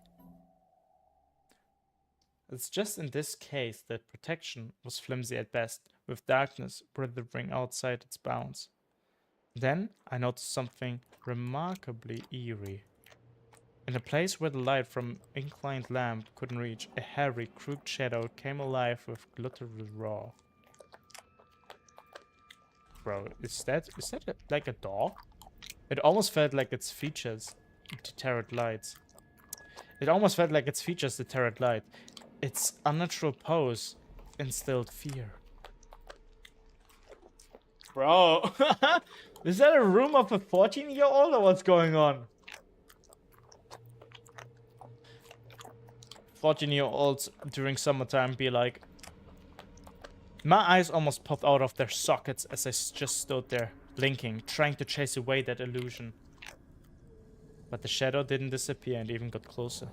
It's just in this case that protection was flimsy at best, with darkness withering outside its bounds. Then I noticed something remarkably eerie. In a place where the light from inclined lamp couldn't reach, a hairy, crooked shadow came alive with glittery raw. Bro, is that like a dog? It almost felt like its features deterred lights. Its unnatural pose instilled fear. Bro, is that a room of a 14-year-old or what's going on? 14-year-olds during summertime be like... My eyes almost popped out of their sockets as I just stood there, blinking, trying to chase away that illusion. But the shadow didn't disappear and even got closer.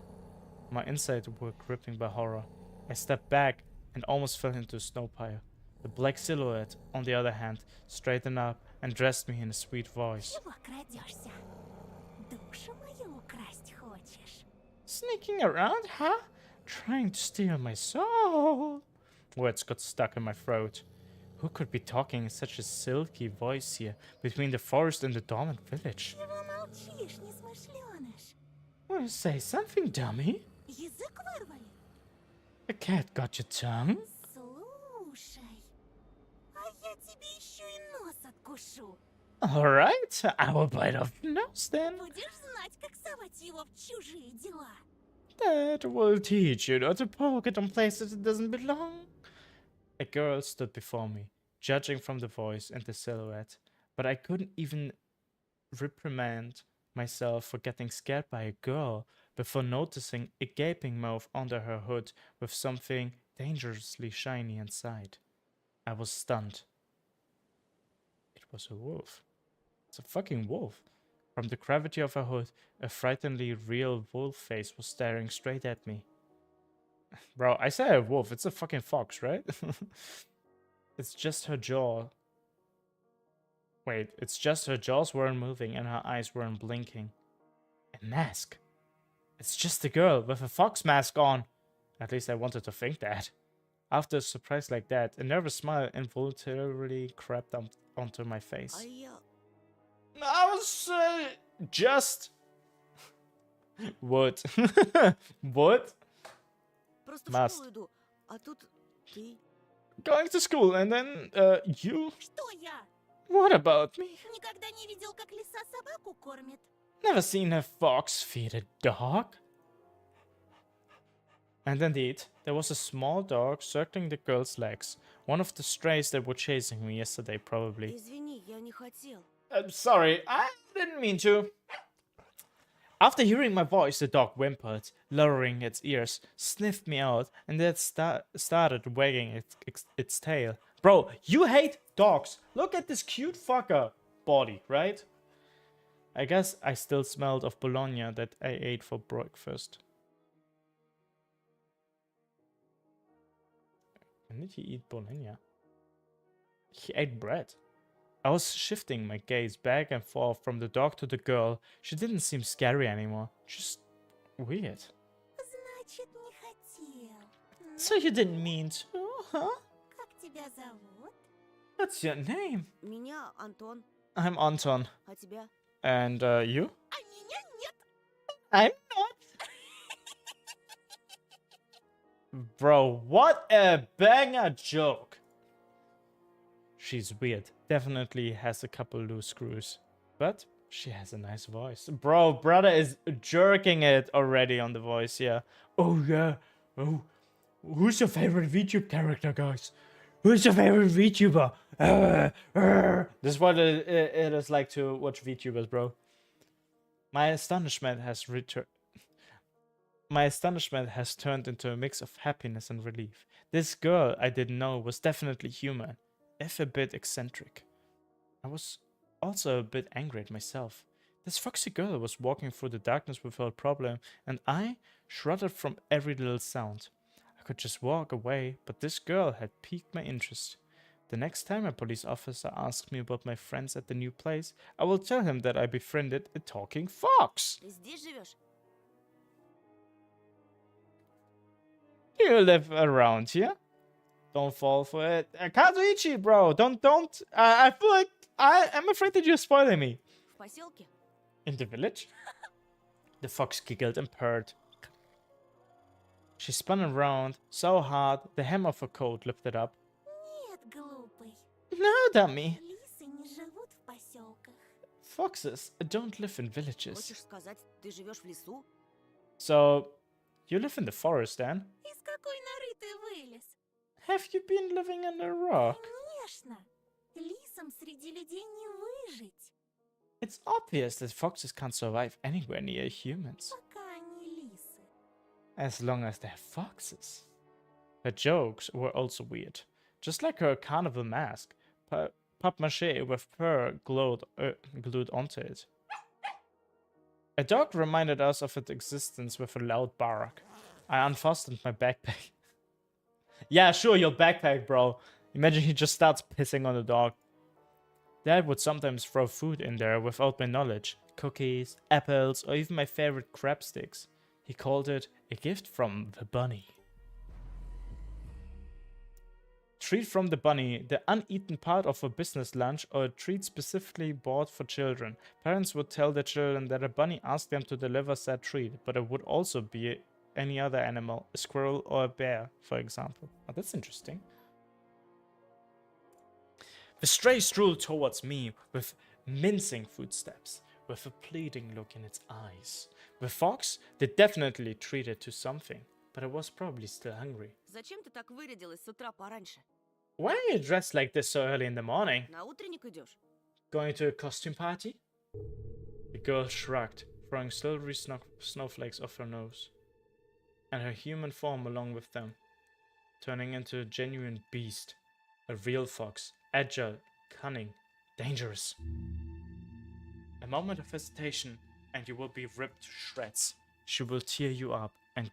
My insides were gripping by horror. I stepped back and almost fell into a snow pile. The black silhouette, on the other hand, straightened up and dressed me in a sweet voice. Sneaking around, huh? Trying to steal my soul. Words got stuck in my throat. Who could be talking in such a silky voice here, between the forest and the dormant village? Well, say something, dummy. A cat got your tongue? Alright, I will bite off your nose then. That will teach you not to poke it on places it doesn't belong. A girl stood before me, judging from the voice and the silhouette, but I couldn't even reprimand myself for getting scared by a girl before noticing a gaping mouth under her hood with something dangerously shiny inside. I was stunned. It was a wolf. It's a fucking wolf. From the gravity of her hood, a frighteningly real wolf face was staring straight at me. Bro, I said a wolf. It's a fucking fox, right? It's just her jaw. Wait, it's just her jaws weren't moving and her eyes weren't blinking. A mask. It's just a girl with a fox mask on. At least I wanted to think that. After a surprise like that, a nervous smile involuntarily crept onto my face. I was just... What? What? Просто в Must. школу иду, а тут ты. Going to school and then, you? Что я? What about me? Никогда не видел, как лиса собаку кормит. Never seen a fox feed a dog? And indeed, there was a small dog circling the girl's legs. One of the strays that were chasing me yesterday, probably. Извини, я не хотел. I'm sorry, I didn't mean to. After hearing my voice, the dog whimpered, lowering its ears, sniffed me out, and then started wagging its tail. Bro, you hate dogs. Look at this cute fucker body, right? I guess I still smelled of bologna that I ate for breakfast. When did he eat bologna? He ate bread. I was shifting my gaze back and forth from the dog to the girl. She didn't seem scary anymore. Just weird. Значит, не хотел. So you didn't mean to, huh? Как тебя зовут? What's your name? Меня Антон, I'm Anton. а тебя? And you? А меня нет. I'm not. Bro, what a banger joke. She's weird. Definitely has a couple loose screws. But she has a nice voice. Bro, brother is jerking it already on the voice, yeah. Oh, yeah. Oh, who's your favorite VTube character, guys? Who's your favorite VTuber? This is what it is like to watch VTubers, bro. My astonishment has returned. My astonishment has turned into a mix of happiness and relief. This girl I didn't know was definitely human, if a bit eccentric. I was also a bit angry at myself. This foxy girl was walking through the darkness without problem, and I shuddered from every little sound. I could just walk away, but this girl had piqued my interest. The next time a police officer asks me about my friends at the new place, I will tell him that I befriended a talking fox. Ты здесь живешь? You live around here? Don't fall for it. Kazuichi, bro, don't. I feel like I'm afraid that you're spoiling me. В поселке? In the village? The fox giggled and purred. She spun around so hard the hem of her coat lifted up. Нет, глупый. No, dummy. Лисы не живут в поселках. Foxes don't live in villages. Хочешь сказать, ты живешь в лесу? So, you live in the forest then? Из какой норы ты вылез? Have you been living under a rock? Конечно. Лисам среди людей не выжить, It's obvious that foxes can't survive anywhere near humans. пока они лисы. As long as they're foxes. Her jokes were also weird. Just like her carnival mask, papier-mâché with fur glued onto it. A dog reminded us of its existence with a loud bark. I unfastened my backpack. Yeah, sure, your backpack, bro. Imagine he just starts pissing on the dog. Dad would sometimes throw food in there without my knowledge. Cookies, apples, or even my favorite crab sticks. He called it a gift from the bunny. Treat from the bunny, the uneaten part of a business lunch or a treat specifically bought for children. Parents would tell their children that a bunny asked them to deliver said treat, but it would also be any other animal, a squirrel or a bear, for example. Oh, that's interesting. The stray strolled towards me with mincing footsteps, with a pleading look in its eyes. The fox did definitely treat it to something, but it was probably still hungry. Зачем ты так вырядилась с утра пораньше? Why are you dressed like this so early in the morning? На утренник идешь? Going to a costume party? The girl shrugged, throwing silvery snowflakes off her nose, and her human form along with them, turning into a genuine beast, a real fox, agile, cunning, dangerous. A moment of hesitation, and you will be ripped to shreds. She will tear you up and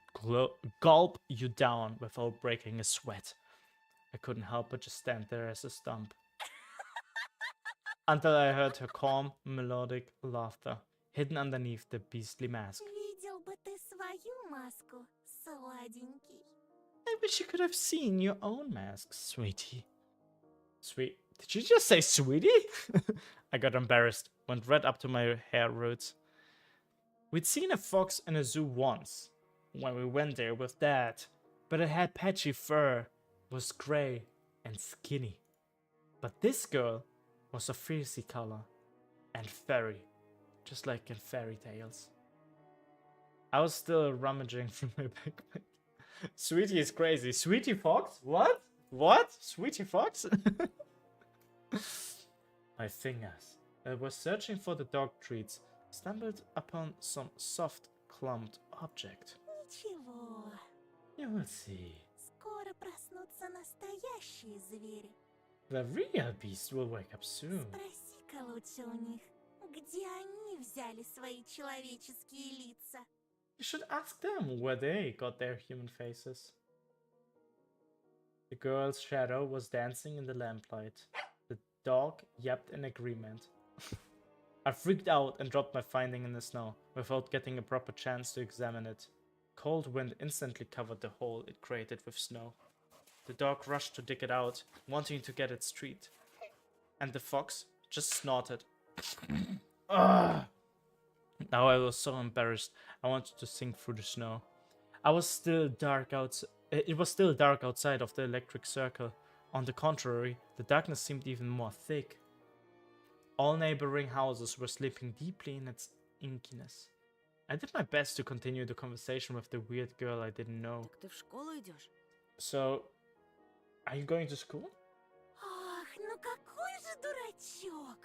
gulp you down without breaking a sweat. I couldn't help but just stand there as a stump. Until I heard her calm, melodic laughter, hidden underneath the beastly mask. Видел бы ты свою маску, сладенький. I wish you could have seen your own mask, sweetie. Sweet. Did you just say sweetie? I got embarrassed, went right up to my hair roots. We'd seen a fox in a zoo once, when we went there with Dad, but it had patchy fur, was grey and skinny. But this girl was a fiercey color and fairy, just like in fairy tales. I was still rummaging through my backpack. Sweetie is crazy. Sweetie Fox? What? What? Sweetie Fox? My fingers. I was searching for the dog treats, stumbled upon some soft, clumped object. Ничего, You will see. скоро проснутся настоящие звери. The real beast will wake up soon. Спроси-ка лучше у них, где они взяли свои человеческие лица. You should ask them where they got their human faces. The girl's shadow was dancing in the lamplight. The dog yapped in agreement. I freaked out and dropped my finding in the snow without getting a proper chance to examine it. Cold wind instantly covered the hole it created with snow. The dog rushed to dig it out, wanting to get its treat. And the fox just snorted. Ugh. Now I was so embarrassed, I wanted to sink through the snow. It was still dark outside of the electric circle. On the contrary, the darkness seemed even more thick. All neighboring houses were sleeping deeply in its inkiness. I did my best to continue the conversation with the weird girl I didn't know. Так ты в школу идешь? So, are you going to school? Ах, ну какой же дурачок!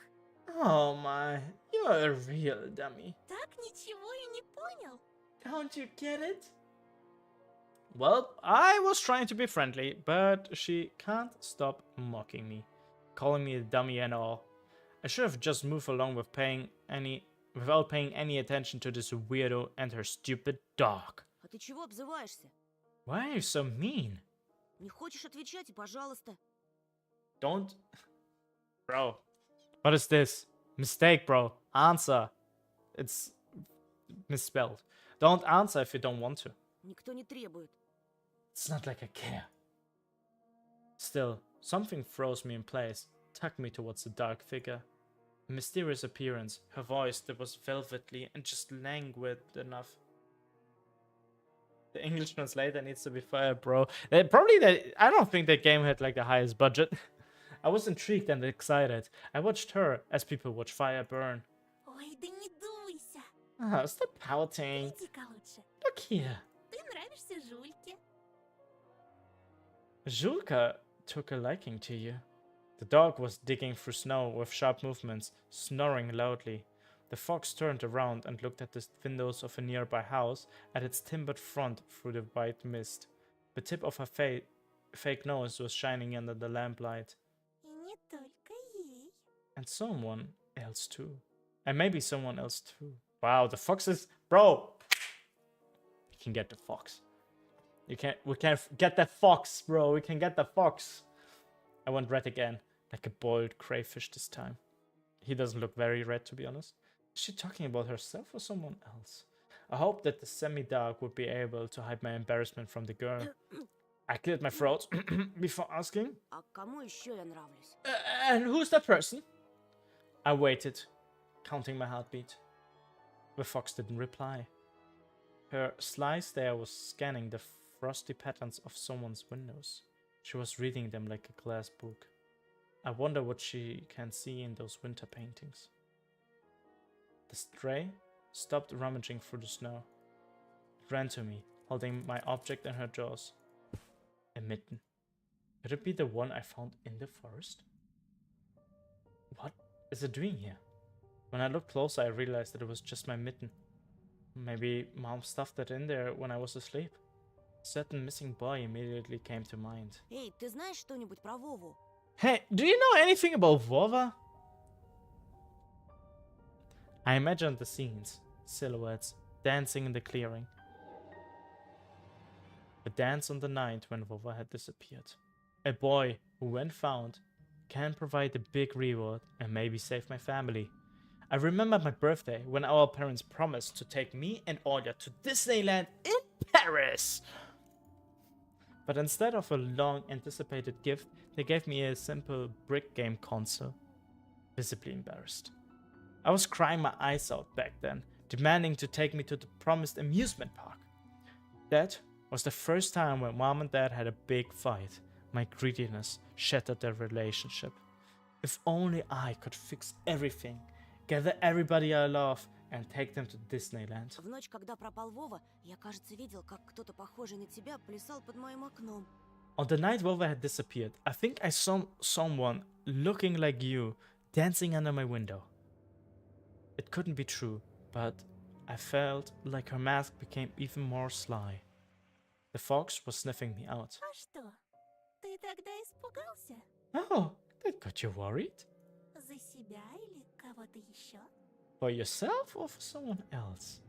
Oh my, you're a real dummy. Так ничего и не понял. Don't you get it? Well, I was trying to be friendly, but she can't stop mocking me, calling me a dummy and all. I should have just moved along without paying any attention to this weirdo and her stupid dog. А ты чего обзываешься? Why are you so mean? Не хочешь отвечать, и пожалуйста. Don't... Bro. What is this? Mistake, bro. Answer. It's misspelled. Don't answer if you don't want to. Никто не требует. It's not like I care. Still, something froze me in place, tugged me towards the dark figure. A mysterious appearance, her voice that was velvety and just languid enough. The English translator needs to be fired, bro. I don't think that game had like the highest budget. I was intrigued and excited. I watched her as people watch fire burn. Ой, да не дуйся. Ah, stop pouting. Иди-ка лучше. Look here. Ты нравишься Жульке. Julka took a liking to you. The dog was digging through snow with sharp movements, snoring loudly. The fox turned around and looked at the windows of a nearby house, at its timbered front through the white mist. The tip of her fake nose was shining under the lamplight. И не только ей. And someone else too. And maybe someone else too. Wow, the fox is... Bro! We can get the fox. We can get the fox, bro. We can get the fox. I went red again, like a boiled crayfish this time. He doesn't look very red, to be honest. Is she talking about herself or someone else? I hoped that the semi-dog would be able to hide my embarrassment from the girl. I cleared my throat before asking. А кому еще я нравлюсь? And who's that person? I waited, counting my heartbeat. The fox didn't reply. Her sly stare was scanning the frosty patterns of someone's windows. She was reading them like a glass book. I wonder what she can see in those winter paintings. The stray stopped rummaging through the snow. It ran to me, holding my object in her jaws. A mitten. Could it be the one I found in the forest? What is it doing here? When I looked closer, I realized that it was just my mitten. Maybe Mom stuffed it in there when I was asleep. A certain missing boy immediately came to mind. Эй, ты знаешь что-нибудь про Вову? Hey, do you know anything about Vova? I imagined the scenes, silhouettes, dancing in the clearing. A dance on the night when Vova had disappeared. A boy who, when found, can provide a big reward and maybe save my family. I remember my birthday when our parents promised to take me and Olya to Disneyland in Paris. But instead of a long anticipated gift, they gave me a simple brick game console. Visibly embarrassed. I was crying my eyes out back then, demanding to take me to the promised amusement park. That was the first time when Mom and Dad had a big fight. My greediness shattered their relationship. If only I could fix everything, gather everybody I love, and take them to Disneyland. В ночь, когда пропал Вова, я, кажется, видел, как кто-то похожий на тебя плясал под моим окном. On the night Vova had disappeared, I think I saw someone looking like you dancing under my window. It couldn't be true. but I felt like her mask became even more sly. The fox was sniffing me out. А что, ты тогда испугался? Oh, that got you worried? За себя или кого-то еще? For yourself or for someone else?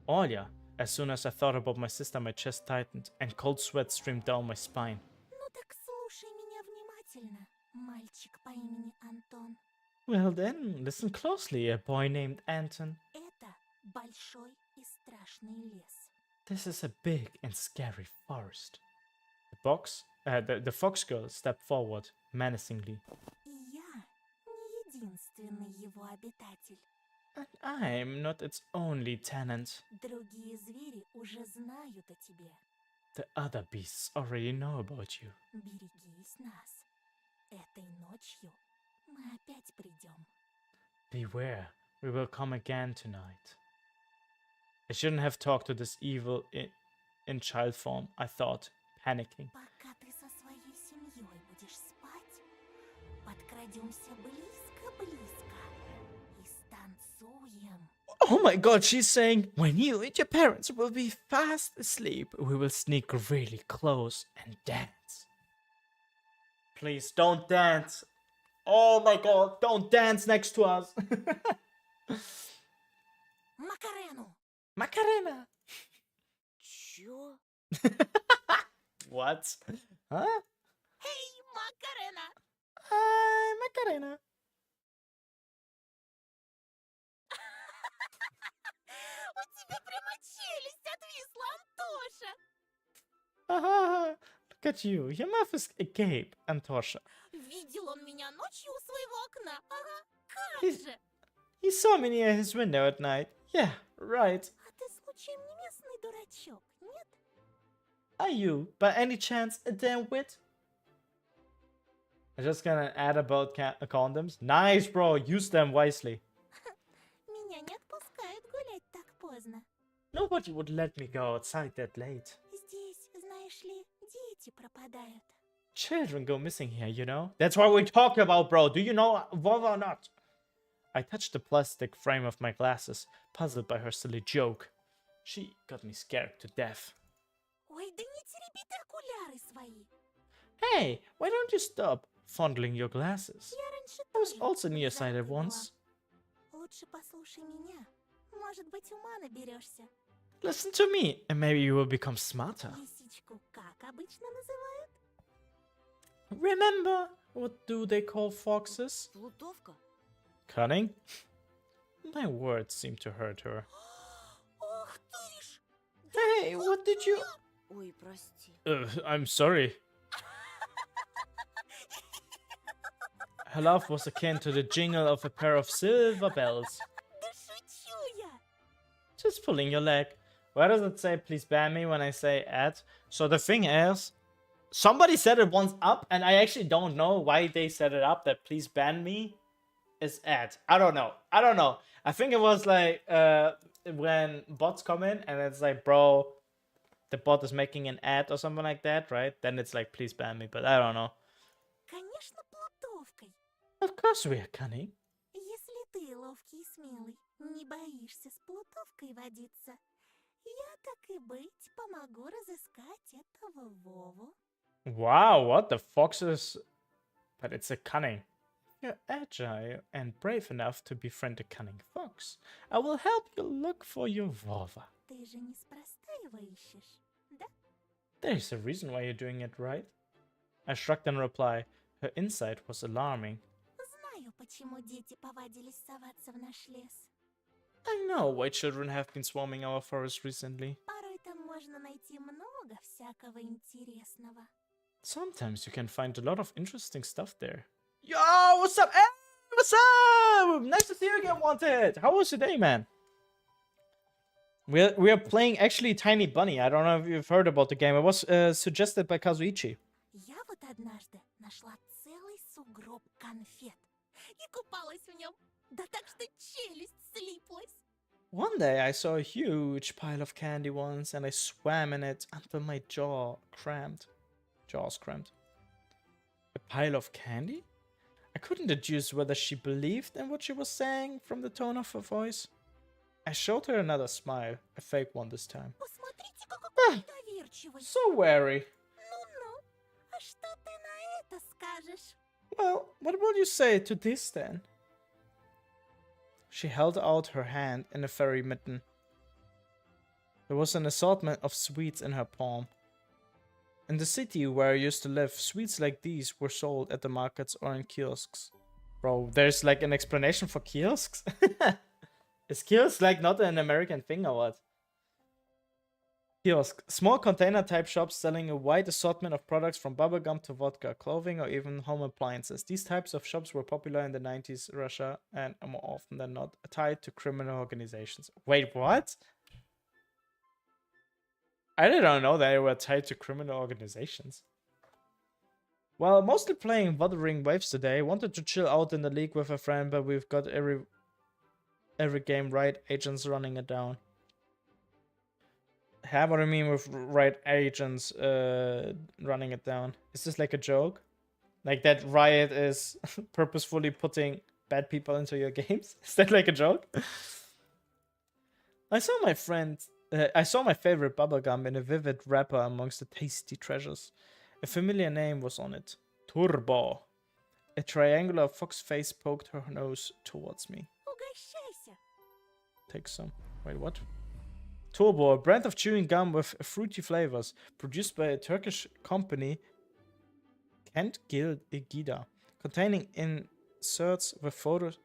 Olya, as soon as I thought about my sister, my chest tightened and cold sweat streamed down my spine. Ну так слушай меня внимательно, мальчик по имени Антон. Well then, listen closely, a boy named Anton. Это большой и страшный лес. This is a big and scary forest. The fox girl stepped forward, menacingly. И я не единственный его обитатель. And I'm not its only tenant. Другие звери уже знают о тебе. The other beasts already know about you. Берегись нас. Этой ночью мы опять придем. Beware, we will come again tonight. I shouldn't have talked to this evil in child form, I thought, panicking. Пока ты со своей семьей будешь спать, подкрадемся близко-близко и станцуем. Oh my god, she's saying, when you and your parents will be fast asleep, we will sneak really close and dance. Please don't dance. Oh my god, don't dance next to us. Макарену! Macarena. Чё? What? Huh? Эй, Макарена! Hi, Macarena. У тебя прямо челюсть отвисла, Антоша! Ah, look at you. Your mouth is agape, Antosha. Видел он меня ночью у своего окна. Ага, как He's- же! He saw me near his window at night. Yeah, right. А ты случаем не местный дурачок, нет? Are you, by any chance, a damn wit? I'm just gonna add about condoms. Nice, bro. Use them wisely. Меня не отпускают гулять так поздно. Nobody would let me go outside that late. Здесь, знаешь ли, дети пропадают. Children go missing here, you know? That's what we talk about, bro. Do you know Vova or not? I touched the plastic frame of my glasses, puzzled by her silly joke. She got me scared to death. Ой, да не тереби ты окуляры свои. Hey, why don't you stop fondling your glasses? Я раньше I was тоже also глаза nearsighted пудрила. once. Лучше послушай меня. Может быть, ума наберешься. Listen to me, and maybe you will become smarter. Лисичку как обычно называют? Remember, what do they call foxes? Плутовка? Cunning? My words seemed to hurt her. Ох ты ж! Hey, what did you... Ой, прости. I'm sorry. Her laugh was akin to the jingle of a pair of silver bells. Да шучу я! Just pulling your leg. Why does it say please ban me when I say add? So the thing is, somebody set it once up, and I actually don't know why they set it up that please ban me is add. I don't know. I think it was like when bots come in and it's like, bro, the bot is making an ad or something like that, right? Then it's like please ban me, but I don't know. Конечно, плутовкой. Of course we are cunning. Если ты ловкий и смелый, не боишься с плутовкой водиться, я, так и быть, помогу разыскать этого Вову. Wow, what the foxes? But it's a cunning. You're agile and brave enough to befriend a cunning fox. I will help you look for your Vova. Ты же неспроста его ищешь, да? There's a reason why you're doing it, right? I shrugged in reply. Her insight was alarming. Знаю, почему дети повадились соваться в наш лес. I know why children have been swarming our forest recently. Порой там можно найти много всякого интересного. Sometimes you can find a lot of interesting stuff there. Yo, what's up? Hey, what's up? Nice to see you again, Wanted. How was your day, man? We are playing actually Tiny Bunny. I don't know if you've heard about the game. It was suggested by Kazuichi. Я вот однажды нашла целый сугроб конфет и купалась в нем. Да так что челюсть слиплась. One day I saw a huge pile of candy once and I swam in it until my jaws cramped. A pile of candy? I couldn't deduce whether she believed in what she was saying from the tone of her voice. I showed her another smile, a fake one this time. Посмотрите, какой доверчивый. So wary. Ну-ну, а что ты на это скажешь? Well, what will you say to this then? She held out her hand in a fairy mitten. There was an assortment of sweets in her palm. In the city where I used to live, sweets like these were sold at the markets or in kiosks. Bro, there's like an explanation for kiosks? Is kiosk like not an American thing or what? Kiosk. Small container type shops selling a wide assortment of products from bubblegum to vodka, clothing, or even home appliances. These types of shops were popular in the 90s Russia and are more often than not tied to criminal organizations. Wait, what? I didn't know they were tied to criminal organizations. Well, mostly playing Wuthering Waves today. Wanted to chill out in the league with a friend, but we've got every game right. Agents running it down. What do you mean with right agents running it down? Is this like a joke? Like that Riot is purposefully putting bad people into your games? Is that like a joke? I saw my favorite bubblegum in a vivid wrapper amongst the tasty treasures. A familiar name was on it. Turbo. A triangular fox face poked her nose towards me. Угощайся. Take some. Wait, what? Turbo, a brand of chewing gum with fruity flavors, produced by a Turkish company, Kent Gida, containing inserts with photos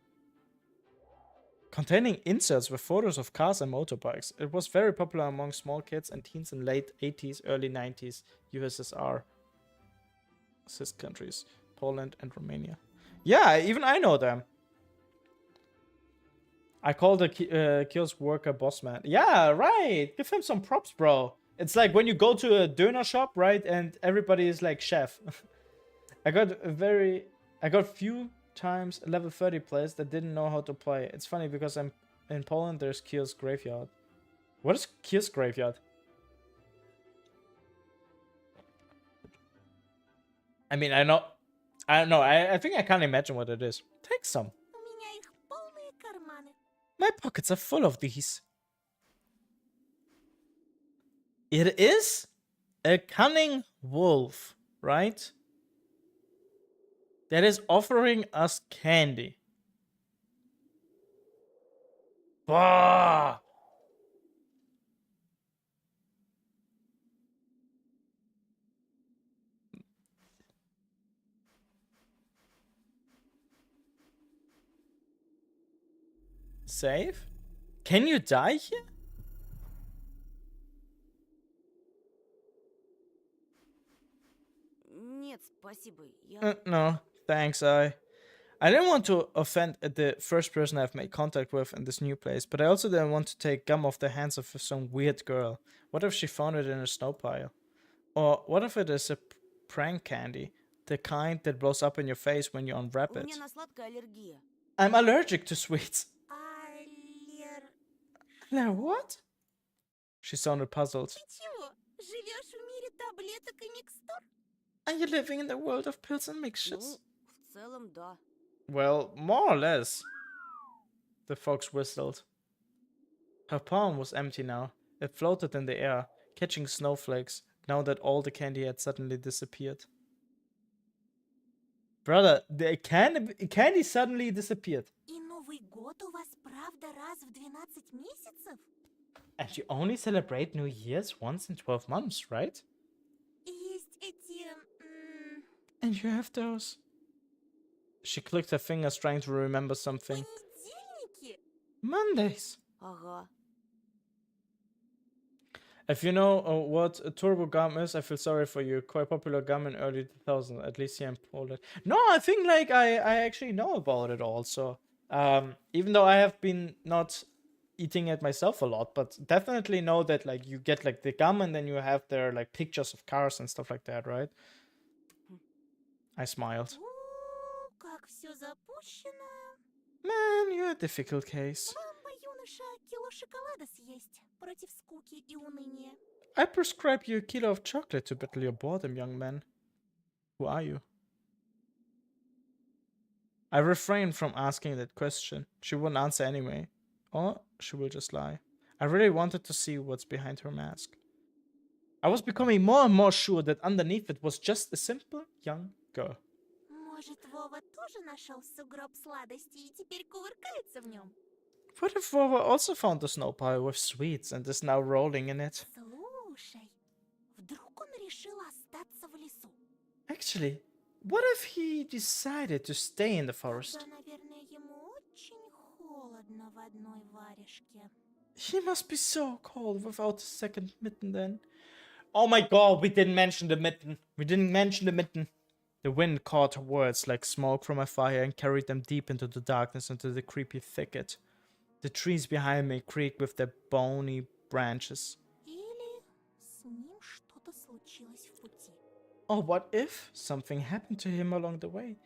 of cars and motorbikes. It was very popular among small kids and teens in late 80s, early 90s USSR CIS countries, Poland and Romania. Yeah, even I know them. I call the kiosk worker boss man. Yeah, right. Give him some props, bro. It's like when you go to a doner shop, right? And everybody is like chef. I got few times level 30 players that didn't know how to play. It's funny because I'm in Poland. There's kiosk graveyard. What is kiosk graveyard? I mean, I don't know. I think I can't imagine what it is. Take some. У меня их полные карманы. My pockets are full of these. It is a cunning wolf, right? That is offering us candy. Bah! Save? Can you die here? Нет, спасибо. No, thanks. I didn't want to offend the first person I've made contact with in this new place, but I also didn't want to take gum off the hands of some weird girl. What if she found it in a snow pile? Or what if it is a prank candy? The kind that blows up in your face when you unwrap У it. меня на сладкое аллергия. I'm allergic to sweets. Аллер... No, what? She sounded puzzled. Ты чего? Живешь в мире таблеток и микстур? Are you living in the world of pills and mixtures? Ну, в целом, да. Well, more or less. The fox whistled. Her palm was empty now. It floated in the air, catching snowflakes, now that all the candy had suddenly disappeared. Brother, the candy suddenly disappeared. И Новый год у вас правда раз в 12 месяцев? And you only celebrate New Year's once in 12 months, right? Есть эти... And you have those. She clicked her fingers, trying to remember something. понедельники? Mondays. Ага. If you know what a turbo gum is, I feel sorry for you. Quite popular gum in early 2000s, at least here in Poland. No, I think like I actually know about it also. Even though I have been not eating it myself a lot, but definitely know that like you get like the gum and then you have their like pictures of cars and stuff like that, right? I smiled. О, как все запущено. Man, you're a difficult case. Вам бы, юноша, кило шоколада съесть против скуки и уныния. I prescribe you a kilo of chocolate to battle your boredom, young man. Who are you? I refrained from asking that question. She wouldn't answer anyway. Or she will just lie. I really wanted to see what's behind her mask. I was becoming more and more sure that underneath it was just a simple young girl. Может, Вова тоже нашел сугроб сладостей и теперь кувыркается в нем? What if Vova also found a snow pile with sweets and is now rolling in it? Слушай, вдруг он решил остаться в лесу? Actually, what if he decided to stay in the forest? Тогда, наверное, ему очень холодно в одной варежке. He must be so cold without a second mitten then. Oh my god, we didn't mention the mitten. We didn't mention the mitten. The wind caught her words like smoke from a fire and carried them deep into the darkness, into the creepy thicket. The trees behind me creaked with their bony branches. Или с ним что-то случилось в пути. Or what if something happened to him along the way?